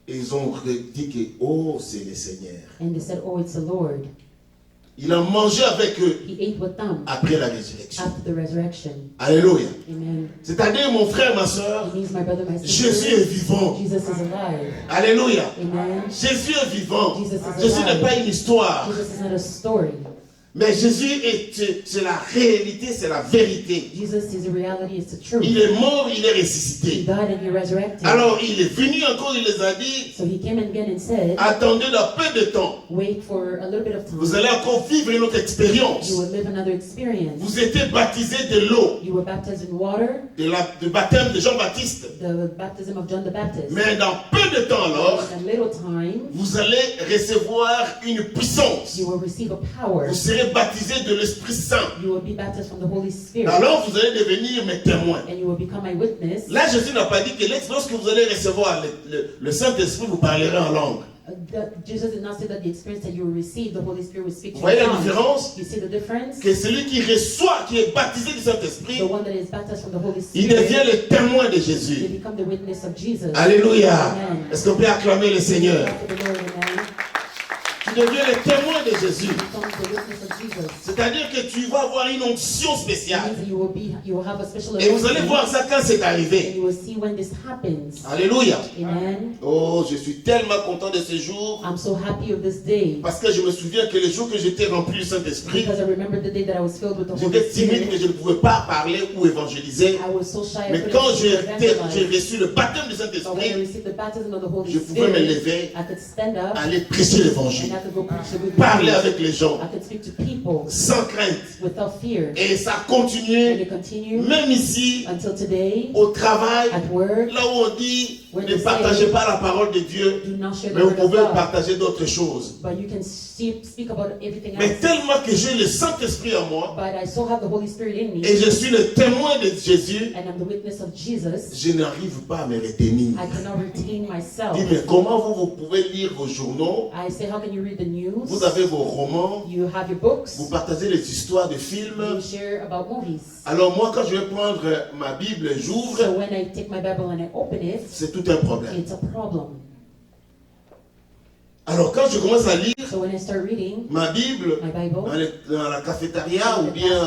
Speaker 1: Et ils ont dit que, oh, c'est le Seigneur.
Speaker 2: And they said, oh, it's the Lord.
Speaker 1: Il a mangé avec eux
Speaker 2: He ate with them
Speaker 1: après la résurrection.
Speaker 2: after the resurrection.
Speaker 1: Alléluia.
Speaker 2: Amen.
Speaker 1: C'est-à-dire, mon frère, ma soeur,
Speaker 2: It means, my brother, my
Speaker 1: Jésus
Speaker 2: sister,
Speaker 1: est vivant.
Speaker 2: Jesus is alive.
Speaker 1: Alléluia.
Speaker 2: Amen.
Speaker 1: Jésus est vivant.
Speaker 2: Jesus is
Speaker 1: Jésus
Speaker 2: alive.
Speaker 1: n'est pas une histoire.
Speaker 2: Jesus is not a story.
Speaker 1: Mais Jésus c'est la réalité, c'est la vérité.
Speaker 2: Jesus is a reality, it's the truth.
Speaker 1: Il est mort, il est
Speaker 2: He
Speaker 1: ressuscité.
Speaker 2: died and he resurrected.
Speaker 1: Alors il est venu encore, il les a dit,
Speaker 2: So he came again and said,
Speaker 1: attendez dans peu de temps.
Speaker 2: wait for a little bit of
Speaker 1: Vous
Speaker 2: time.
Speaker 1: allez encore vivre une autre expérience.
Speaker 2: You will live another experience.
Speaker 1: Vous étiez baptisés de l'eau,
Speaker 2: You were baptized in water,
Speaker 1: de baptême de Jean-Baptiste.
Speaker 2: the baptism of John the Baptist.
Speaker 1: Mais dans peu de temps alors,
Speaker 2: In a little time,
Speaker 1: vous allez recevoir une puissance.
Speaker 2: you will receive a power.
Speaker 1: Vous serez baptisés de l'Esprit Saint.
Speaker 2: You will be baptized from the Holy Spirit.
Speaker 1: Alors vous allez devenir mes témoins.
Speaker 2: And you will become my witness.
Speaker 1: Là, Jésus n'a pas dit que lorsque vous allez recevoir le Saint-Esprit, vous parlerez en langue.
Speaker 2: Jesus did not say that the experience that you will receive, the Holy Spirit will speak to
Speaker 1: Vous voyez
Speaker 2: you.
Speaker 1: la différence?
Speaker 2: You see the difference?
Speaker 1: Que celui qui reçoit, qui est baptisé du Saint-Esprit,
Speaker 2: The one that is baptized from the Holy
Speaker 1: il
Speaker 2: Spirit,
Speaker 1: devient le témoin de
Speaker 2: they
Speaker 1: Jésus.
Speaker 2: become the witness of Jesus.
Speaker 1: Alléluia.
Speaker 2: Amen.
Speaker 1: Est-ce qu'on peut acclamer le Seigneur?
Speaker 2: Clap to the Lord, amen.
Speaker 1: Tu deviens le témoin de Jésus.
Speaker 2: You become the witness of Jesus.
Speaker 1: C'est-à-dire que tu vas avoir une onction
Speaker 2: It
Speaker 1: spéciale.
Speaker 2: means that you will have a special
Speaker 1: Et vous allez
Speaker 2: anointing,
Speaker 1: voir ça quand c'est
Speaker 2: and
Speaker 1: arrivé.
Speaker 2: you will see when this happens.
Speaker 1: Alléluia.
Speaker 2: Amen.
Speaker 1: Oh, je suis tellement content de ce jour.
Speaker 2: I'm so happy of this day
Speaker 1: Parce que je me souviens que le jour que j'étais rempli du Saint-Esprit,
Speaker 2: because I remember the day that I was filled with the Holy
Speaker 1: j'étais timide que
Speaker 2: Spirit.
Speaker 1: je ne pouvais pas parler ou évangéliser.
Speaker 2: I was so shy I
Speaker 1: Mais
Speaker 2: couldn't
Speaker 1: quand
Speaker 2: speak or
Speaker 1: j'ai
Speaker 2: evangelize.
Speaker 1: reçu le baptême du
Speaker 2: But when I
Speaker 1: Saint-Esprit,
Speaker 2: received the baptism of the Holy
Speaker 1: je pouvais me
Speaker 2: Spirit,
Speaker 1: lever,
Speaker 2: I could stand up
Speaker 1: aller prêcher
Speaker 2: and
Speaker 1: l'évangile,
Speaker 2: I could go preach the good
Speaker 1: parler
Speaker 2: news.
Speaker 1: avec les gens,
Speaker 2: I could speak to people
Speaker 1: sans crainte.
Speaker 2: without fear.
Speaker 1: Et ça a
Speaker 2: And
Speaker 1: continué,
Speaker 2: it continued
Speaker 1: même ici,
Speaker 2: until today,
Speaker 1: au travail,
Speaker 2: at work.
Speaker 1: là où on dit, ne partagez pas la parole de Dieu,
Speaker 2: Do not share the
Speaker 1: mais vous
Speaker 2: word of
Speaker 1: pouvez
Speaker 2: God,
Speaker 1: partager d'autres choses.
Speaker 2: but you can speak about everything
Speaker 1: Mais
Speaker 2: else.
Speaker 1: tellement que j'ai le Saint-Esprit en moi,
Speaker 2: But I still have the Holy Spirit in me,
Speaker 1: et je suis le témoin de Jésus,
Speaker 2: and I'm the witness of Jesus.
Speaker 1: je n'arrive pas à me retenir.
Speaker 2: I cannot retain myself.
Speaker 1: Dis, mais comment vous pouvez lire vos journaux,
Speaker 2: I say, how can you read the news?
Speaker 1: vous avez vos romans,
Speaker 2: You have your books.
Speaker 1: vous partagez les histoires de
Speaker 2: You
Speaker 1: films.
Speaker 2: share about movies.
Speaker 1: Alors moi, quand je vais prendre ma Bible, j'ouvre,
Speaker 2: So when I take my Bible and I open it,
Speaker 1: c'est tout un problème.
Speaker 2: it's a problem.
Speaker 1: Alors quand je commence à lire
Speaker 2: So when I start reading
Speaker 1: ma Bible
Speaker 2: my Bible,
Speaker 1: dans la cafétéria ou bien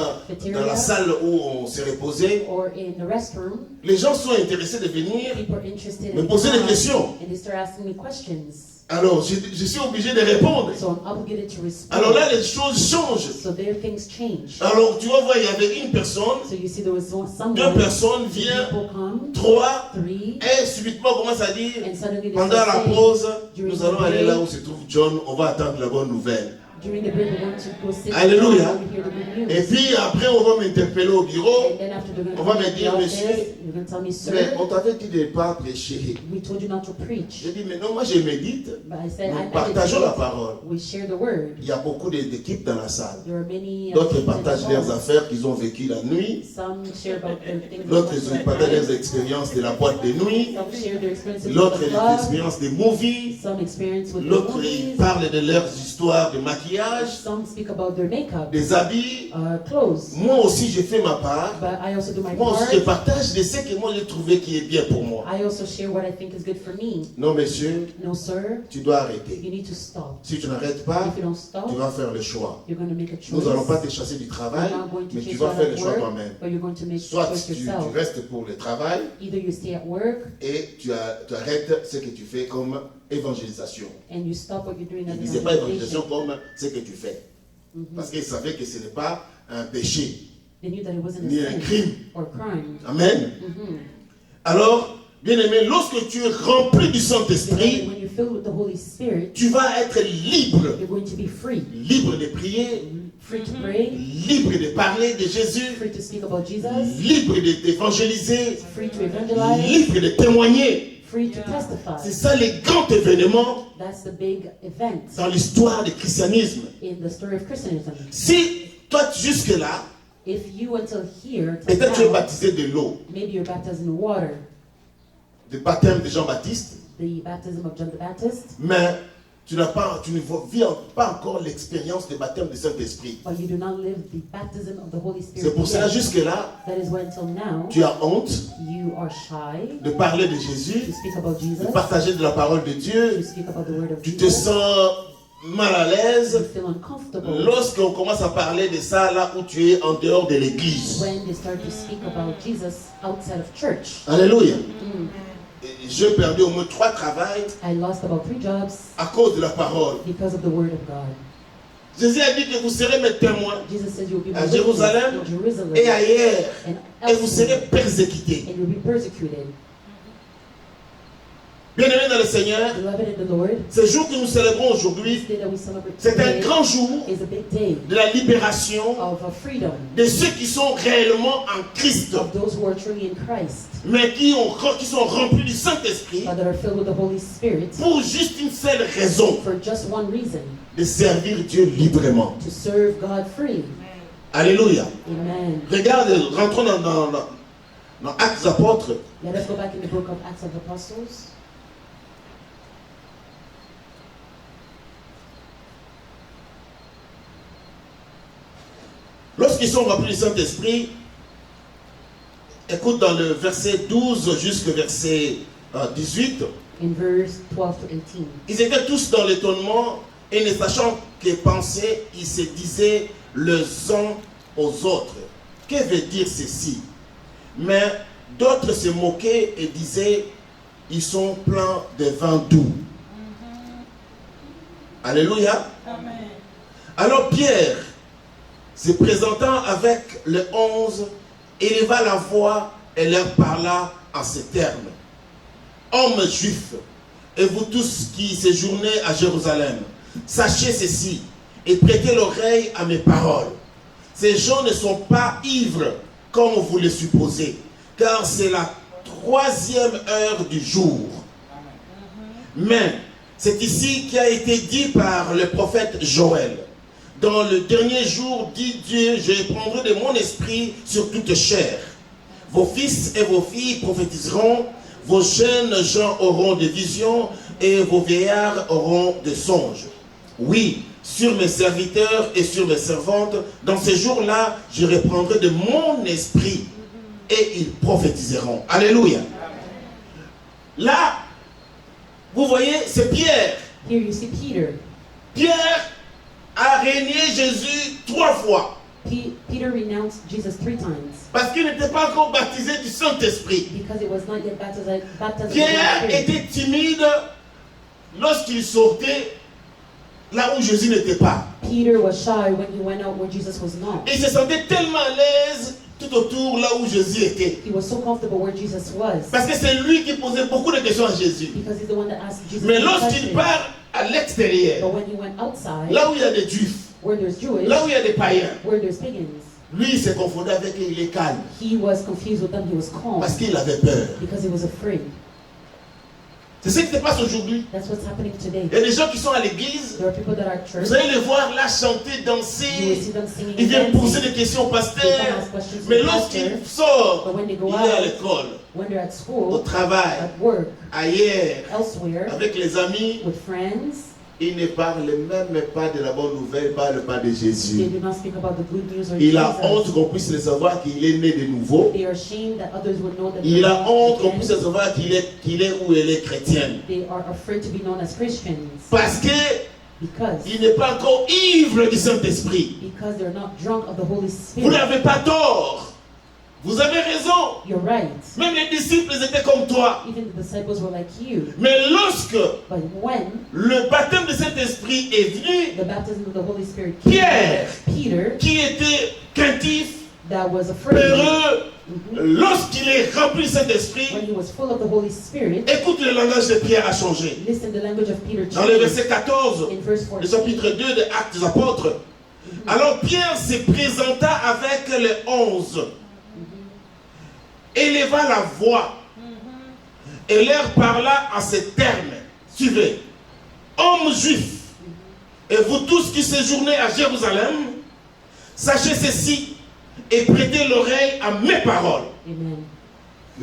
Speaker 1: dans la salle où on s'est reposé,
Speaker 2: or in the restroom,
Speaker 1: les gens sont intéressés de venir
Speaker 2: people are interested
Speaker 1: me
Speaker 2: in
Speaker 1: poser des
Speaker 2: God,
Speaker 1: questions.
Speaker 2: and they start asking me questions.
Speaker 1: Alors je suis obligé de répondre.
Speaker 2: So I'm obligated to respond.
Speaker 1: Alors là, les choses changent.
Speaker 2: So there things change.
Speaker 1: Alors tu vas voir, il y avait une personne,
Speaker 2: So you see there was someone,
Speaker 1: deux personnes
Speaker 2: two
Speaker 1: viennent,
Speaker 2: people come,
Speaker 1: trois,
Speaker 2: three,
Speaker 1: et subitement on commence à dire,
Speaker 2: and suddenly they
Speaker 1: pendant
Speaker 2: start
Speaker 1: la
Speaker 2: saying,
Speaker 1: pause,
Speaker 2: during
Speaker 1: nous
Speaker 2: the
Speaker 1: allons aller là où
Speaker 2: break,
Speaker 1: se trouve John, on va attendre la bonne nouvelle.
Speaker 2: during the break, we want to go sit
Speaker 1: Alléluia.
Speaker 2: down and hear the good news.
Speaker 1: Et puis après, on va m'interpeller au bureau.
Speaker 2: And then after they're going
Speaker 1: On
Speaker 2: to
Speaker 1: va
Speaker 2: come
Speaker 1: me
Speaker 2: to the
Speaker 1: dire,
Speaker 2: office,
Speaker 1: monsieur,
Speaker 2: you're going to tell me,
Speaker 1: Mais
Speaker 2: sir,
Speaker 1: on t'avait dit de ne pas prêcher.
Speaker 2: we told you not to preach.
Speaker 1: J'ai dit, mais non, moi je médite.
Speaker 2: But I said,
Speaker 1: Nous partageons la parole.
Speaker 2: we share the word.
Speaker 1: Il y a beaucoup d'équipes dans la salle.
Speaker 2: There are many
Speaker 1: D'autres
Speaker 2: things
Speaker 1: partagent
Speaker 2: involved.
Speaker 1: leurs affaires qu'ils ont vécues la nuit.
Speaker 2: Some share about their things
Speaker 1: D'autres
Speaker 2: that went
Speaker 1: partagent
Speaker 2: on.
Speaker 1: leurs expériences de la boîte de nuit.
Speaker 2: Some share their experiences with
Speaker 1: L'autre
Speaker 2: the
Speaker 1: les
Speaker 2: club.
Speaker 1: expériences des movies.
Speaker 2: Some experience with the
Speaker 1: L'autre ils
Speaker 2: movies.
Speaker 1: parlent de leurs histoires de maquillage,
Speaker 2: Some speak about their makeup,
Speaker 1: des habits.
Speaker 2: clothes.
Speaker 1: Moi aussi je fais ma part.
Speaker 2: But I also do my
Speaker 1: Moi aussi
Speaker 2: part.
Speaker 1: je partage de ce que moi j'ai trouvé qui est bien pour moi.
Speaker 2: I also share what I think is good for me.
Speaker 1: Non monsieur,
Speaker 2: No, sir,
Speaker 1: tu dois arrêter.
Speaker 2: you need to stop.
Speaker 1: Si tu n'arrêtes pas,
Speaker 2: If you don't stop,
Speaker 1: tu vas faire le choix.
Speaker 2: you're going to make a choice.
Speaker 1: Nous n'allons pas te chasser du travail,
Speaker 2: You're not going to
Speaker 1: mais tu
Speaker 2: chase
Speaker 1: vas
Speaker 2: you out
Speaker 1: faire le
Speaker 2: of
Speaker 1: choix
Speaker 2: work,
Speaker 1: toi-même.
Speaker 2: but you're going to make
Speaker 1: Soit
Speaker 2: the choice
Speaker 1: tu
Speaker 2: yourself.
Speaker 1: restes pour le travail
Speaker 2: Either you stay at work
Speaker 1: et tu arrêtes ce que tu fais comme évangélisation.
Speaker 2: and you stop what you're doing
Speaker 1: Je
Speaker 2: as
Speaker 1: ne disais pas évangélisation
Speaker 2: evangelization.
Speaker 1: comme ce que tu fais. Parce qu'ils savaient que ce n'est pas un péché.
Speaker 2: They knew that it wasn't
Speaker 1: ni
Speaker 2: a
Speaker 1: un
Speaker 2: sin
Speaker 1: crime.
Speaker 2: or crime.
Speaker 1: Amen. Alors, bien-aimé, lorsque tu es rempli du
Speaker 2: Beloved,
Speaker 1: Saint-Esprit,
Speaker 2: when you're filled with the Holy Spirit,
Speaker 1: tu vas être libre.
Speaker 2: you're going to be free.
Speaker 1: Libre de prier,
Speaker 2: Free to pray,
Speaker 1: libre de parler de Jésus,
Speaker 2: free to speak about Jesus,
Speaker 1: libre d'évangéliser,
Speaker 2: free to evangelize,
Speaker 1: libre de témoigner.
Speaker 2: free to testify.
Speaker 1: C'est ça les grands événements
Speaker 2: That's the big event
Speaker 1: dans l'histoire du christianisme.
Speaker 2: in the story of Christianism.
Speaker 1: Si toi jusque-là,
Speaker 2: If you until here, till
Speaker 1: peut-être tu es
Speaker 2: now,
Speaker 1: baptisé de l'eau,
Speaker 2: maybe you're baptized in water,
Speaker 1: du baptême de Jean-Baptiste,
Speaker 2: the baptism of John the Baptist,
Speaker 1: mais tu ne vis pas encore l'expérience du baptême du Saint-Esprit.
Speaker 2: but you do not live the baptism of the Holy
Speaker 1: C'est
Speaker 2: Spirit
Speaker 1: pour cela
Speaker 2: yet.
Speaker 1: jusque-là,
Speaker 2: That is why until now,
Speaker 1: tu as honte
Speaker 2: you are shy
Speaker 1: de parler de
Speaker 2: to
Speaker 1: Jésus,
Speaker 2: speak about
Speaker 1: de
Speaker 2: Jesus,
Speaker 1: partager de la parole de
Speaker 2: to
Speaker 1: Dieu.
Speaker 2: speak about the word of
Speaker 1: Tu te
Speaker 2: Jesus.
Speaker 1: sens mal à
Speaker 2: You
Speaker 1: l'aise
Speaker 2: feel uncomfortable
Speaker 1: lorsqu'on commence à parler de ça là où tu es en dehors de l'église.
Speaker 2: when they start to speak about Jesus outside of church.
Speaker 1: Alléluia.
Speaker 2: Mm.
Speaker 1: J'ai perdu au moins 3 travails
Speaker 2: I lost about 3 jobs
Speaker 1: à cause de la parole.
Speaker 2: because of the word of God.
Speaker 1: Jésus a dit que vous serez mes témoins
Speaker 2: Jesus says you'll be my
Speaker 1: à
Speaker 2: witness
Speaker 1: Jérusalem
Speaker 2: in Jerusalem
Speaker 1: et ailleurs,
Speaker 2: and
Speaker 1: et vous serez
Speaker 2: elsewhere,
Speaker 1: persécutés.
Speaker 2: and you'll be persecuted.
Speaker 1: Bien-aimés dans le Seigneur,
Speaker 2: Beloved in the Lord,
Speaker 1: ce jour que nous célébrons aujourd'hui,
Speaker 2: this day that we celebrate
Speaker 1: c'est un
Speaker 2: today
Speaker 1: grand jour
Speaker 2: is a big day
Speaker 1: de la libération
Speaker 2: of a freedom
Speaker 1: de ceux qui sont réellement en Christ,
Speaker 2: of those who are truly in Christ,
Speaker 1: mais qui sont remplis du Saint-Esprit
Speaker 2: but that are filled with the Holy Spirit
Speaker 1: pour juste une seule raison,
Speaker 2: for just one reason,
Speaker 1: de servir Dieu librement.
Speaker 2: to serve God free.
Speaker 1: Alléluia.
Speaker 2: Amen.
Speaker 1: Regarde, rentrons dans Actes des Apôtres.
Speaker 2: Let us go back in the book of Acts of the Apostles.
Speaker 1: Lorsqu'ils sont remplis du Saint-Esprit, écoute dans le verset 12 jusqu'au verset 18,
Speaker 2: In verse 12 to 18.
Speaker 1: ils étaient tous dans l'étonnement et ne sachant que penser, ils se disaient les uns aux autres. Que veut dire ceci? Mais d'autres se moquaient et disaient, ils sont pleins de vin doux. Alléluia.
Speaker 3: Amen.
Speaker 1: Alors Pierre, se présentant avec les 11, éleva la voix et leur parla en ces termes. Hommes juifs, et vous tous qui séjournez à Jérusalem, sachez ceci et prêtez l'oreille à mes paroles. Ces gens ne sont pas ivres comme vous le supposez, car c'est la 3e heure du jour. Mais c'est ici qui a été dit par le prophète Joël. Dans le dernier jour, dit Dieu, je prendrai de mon esprit sur toute chair. Vos fils et vos filles prophétiseront, vos jeunes gens auront des visions et vos vieillards auront des songes. Oui, sur mes serviteurs et sur mes servantes, dans ces jours-là, je reprendrai de mon esprit et ils prophétiseront. Alléluia. Là, vous voyez, c'est Pierre.
Speaker 2: Here you see Peter.
Speaker 1: Pierre a régné Jésus 3 fois.
Speaker 2: Peter renounced Jesus 3 times
Speaker 1: Parce qu'il n'était pas encore baptisé du Saint-Esprit.
Speaker 2: because it was not yet baptized with the
Speaker 1: Pierre
Speaker 2: Holy Spirit.
Speaker 1: était timide lorsqu'il sortait là où Jésus n'était pas.
Speaker 2: Peter was shy when he went out where Jesus was not.
Speaker 1: Il se sentait tellement à l'aise tout autour là où Jésus était.
Speaker 2: He was so comfortable where Jesus was
Speaker 1: Parce que c'est lui qui posait beaucoup de questions à Jésus.
Speaker 2: because he's the one that asked Jesus.
Speaker 1: Mais
Speaker 2: the
Speaker 1: lorsqu'il
Speaker 2: question.
Speaker 1: part à l'extérieur,
Speaker 2: But when he went outside,
Speaker 1: là où il y a des Juifs,
Speaker 2: where there's Jewish,
Speaker 1: là où il y a des païens,
Speaker 2: where there's pagans,
Speaker 1: lui il s'est confondu avec eux, il est calme.
Speaker 2: he was confused with them. He was calm
Speaker 1: Parce qu'il avait peur.
Speaker 2: because he was afraid.
Speaker 1: C'est ce qui se passe aujourd'hui.
Speaker 2: That's what's happening today.
Speaker 1: Il y a des gens qui sont à l'église,
Speaker 2: There are people that are at church.
Speaker 1: vous allez les voir là chanter,
Speaker 2: You will
Speaker 1: danser,
Speaker 2: see them singing
Speaker 1: ils
Speaker 2: and
Speaker 1: viennent poser
Speaker 2: dancing.
Speaker 1: des questions au
Speaker 2: They come
Speaker 1: pasteur.
Speaker 2: ask questions to
Speaker 1: Mais
Speaker 2: the
Speaker 1: lorsqu'il
Speaker 2: pastor.
Speaker 1: sort,
Speaker 2: But when they go
Speaker 1: il est à
Speaker 2: out,
Speaker 1: l'école,
Speaker 2: when they're at
Speaker 1: au
Speaker 2: school,
Speaker 1: travail,
Speaker 2: at work,
Speaker 1: ailleurs,
Speaker 2: elsewhere,
Speaker 1: avec les amis,
Speaker 2: with friends,
Speaker 1: il ne parle même pas de la bonne nouvelle, il ne parle pas de
Speaker 2: they
Speaker 1: Jésus.
Speaker 2: do not speak about the good news or
Speaker 1: Il a honte
Speaker 2: Jesus.
Speaker 1: qu'on puisse le savoir qu'il est né de nouveau.
Speaker 2: They are ashamed that others would know that
Speaker 1: Il
Speaker 2: they're
Speaker 1: a
Speaker 2: born
Speaker 1: honte qu'on
Speaker 2: again.
Speaker 1: puisse le savoir qu'il est ou elle est chrétienne.
Speaker 2: They are afraid to be known as Christians
Speaker 1: Parce qu'il
Speaker 2: because
Speaker 1: n'est pas encore ivre du Saint-Esprit.
Speaker 2: they're not drunk of the Holy
Speaker 1: Vous
Speaker 2: Spirit.
Speaker 1: n'avez pas tort. Vous avez raison.
Speaker 2: You're right.
Speaker 1: Même les disciples étaient comme toi.
Speaker 2: Even the disciples were like you.
Speaker 1: Mais lorsque
Speaker 2: But when
Speaker 1: le baptême de Saint-Esprit est venu,
Speaker 2: the baptism of the Holy Spirit
Speaker 1: Pierre,
Speaker 2: came, Peter,
Speaker 1: qui était craintif,
Speaker 2: that was afraid.
Speaker 1: Peureux, lorsqu'il est rempli de Saint-Esprit,
Speaker 2: When he was full of the Holy Spirit,
Speaker 1: écoute, le langage de Pierre a changé.
Speaker 2: listen, the language of Peter
Speaker 1: Dans le
Speaker 2: changed.
Speaker 1: verset 14,
Speaker 2: In verse
Speaker 1: le
Speaker 2: 14,
Speaker 1: chapitre 2 des Actes des Apôtres. Alors Pierre se présenta avec les 11, éleva la voix et leur parla en ces termes. Suivez. Hommes juifs, et vous tous qui séjournez à Jérusalem, sachez ceci et prêtez l'oreille à mes paroles.
Speaker 2: Amen.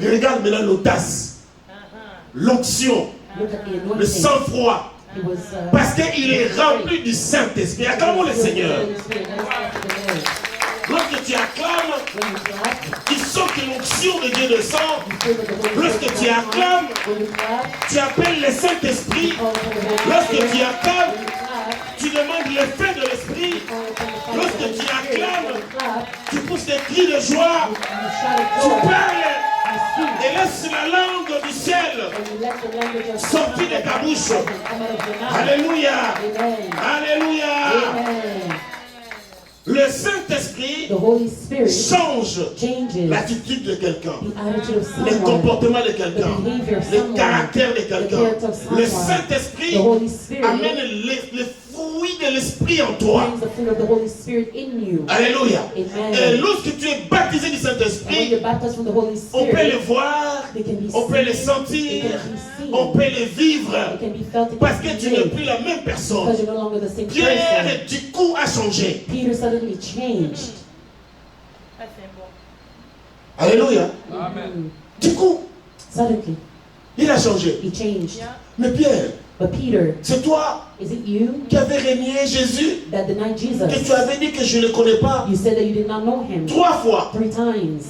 Speaker 1: Regarde maintenant l'audace, l'onction,
Speaker 2: Look at the
Speaker 1: le
Speaker 2: anointing.
Speaker 1: sang-froid,
Speaker 2: He was,
Speaker 1: parce qu'il est rempli du Saint-Esprit. Acclamons le Seigneur. Lorsque tu acclames,
Speaker 2: When you clap,
Speaker 1: tu sens que l'onction de Dieu descend.
Speaker 2: you feel that the Holy
Speaker 1: Lorsque
Speaker 2: Spirit
Speaker 1: tu
Speaker 2: comes
Speaker 1: acclames,
Speaker 2: down. When you clap,
Speaker 1: tu appelles le Saint-Esprit.
Speaker 2: you call upon the Holy
Speaker 1: Lorsque
Speaker 2: Spirit.
Speaker 1: tu acclames,
Speaker 2: When you clap,
Speaker 1: tu demandes l'effet de l'Esprit.
Speaker 2: you call upon the fire of
Speaker 1: Lorsque
Speaker 2: the Holy
Speaker 1: tu
Speaker 2: Spirit.
Speaker 1: acclames,
Speaker 2: When you clap,
Speaker 1: tu pousses des cris de joie.
Speaker 2: you shout
Speaker 1: Tu
Speaker 2: of joy.
Speaker 1: parles
Speaker 2: You speak.
Speaker 1: et laisse la langue du ciel.
Speaker 2: And you let the language of
Speaker 1: Sortir de ta bouche.
Speaker 2: come out of your mouth.
Speaker 1: Alléluia.
Speaker 2: Amen.
Speaker 1: Alléluia.
Speaker 2: Amen.
Speaker 1: Le Saint-Esprit
Speaker 2: The Holy Spirit
Speaker 1: change
Speaker 2: changes
Speaker 1: l'attitude de quelqu'un,
Speaker 2: the attitude of
Speaker 1: le
Speaker 2: someone,
Speaker 1: comportement de
Speaker 2: the
Speaker 1: quelqu'un,
Speaker 2: behavior of
Speaker 1: le
Speaker 2: someone,
Speaker 1: caractère de
Speaker 2: the
Speaker 1: quelqu'un.
Speaker 2: character of
Speaker 1: Le
Speaker 2: someone.
Speaker 1: Saint-Esprit
Speaker 2: The Holy Spirit
Speaker 1: amène les fruits de l'Esprit en toi.
Speaker 2: brings the fruit of the Holy Spirit in you.
Speaker 1: Alléluia.
Speaker 2: Amen.
Speaker 1: Et lorsque tu es baptisé du
Speaker 2: And when
Speaker 1: Saint-Esprit,
Speaker 2: you're baptized from the Holy
Speaker 1: on peut le
Speaker 2: Spirit,
Speaker 1: voir,
Speaker 2: they can be
Speaker 1: on peut le
Speaker 2: seen,
Speaker 1: sentir,
Speaker 2: they can be seen,
Speaker 1: on peut le vivre,
Speaker 2: they can be felt, they
Speaker 1: parce
Speaker 2: can
Speaker 1: que
Speaker 2: be
Speaker 1: tu n'es
Speaker 2: lived,
Speaker 1: plus la même personne.
Speaker 2: because you're no longer the same person.
Speaker 1: Pierre, du coup, a changé.
Speaker 2: Peter suddenly changed.
Speaker 3: Ça, c'est bon.
Speaker 1: Alléluia.
Speaker 2: Mhm.
Speaker 1: Du coup,
Speaker 2: Suddenly,
Speaker 1: il a changé.
Speaker 2: he changed.
Speaker 3: Bien.
Speaker 1: Mais Pierre,
Speaker 2: But Peter,
Speaker 1: c'est toi
Speaker 2: is it you
Speaker 1: qui avais renié Jésus,
Speaker 2: that denied
Speaker 1: que tu
Speaker 2: Jesus?
Speaker 1: avais dit que je ne le connais pas.
Speaker 2: You said that you did not know him
Speaker 1: 3 fois.
Speaker 2: 3 times.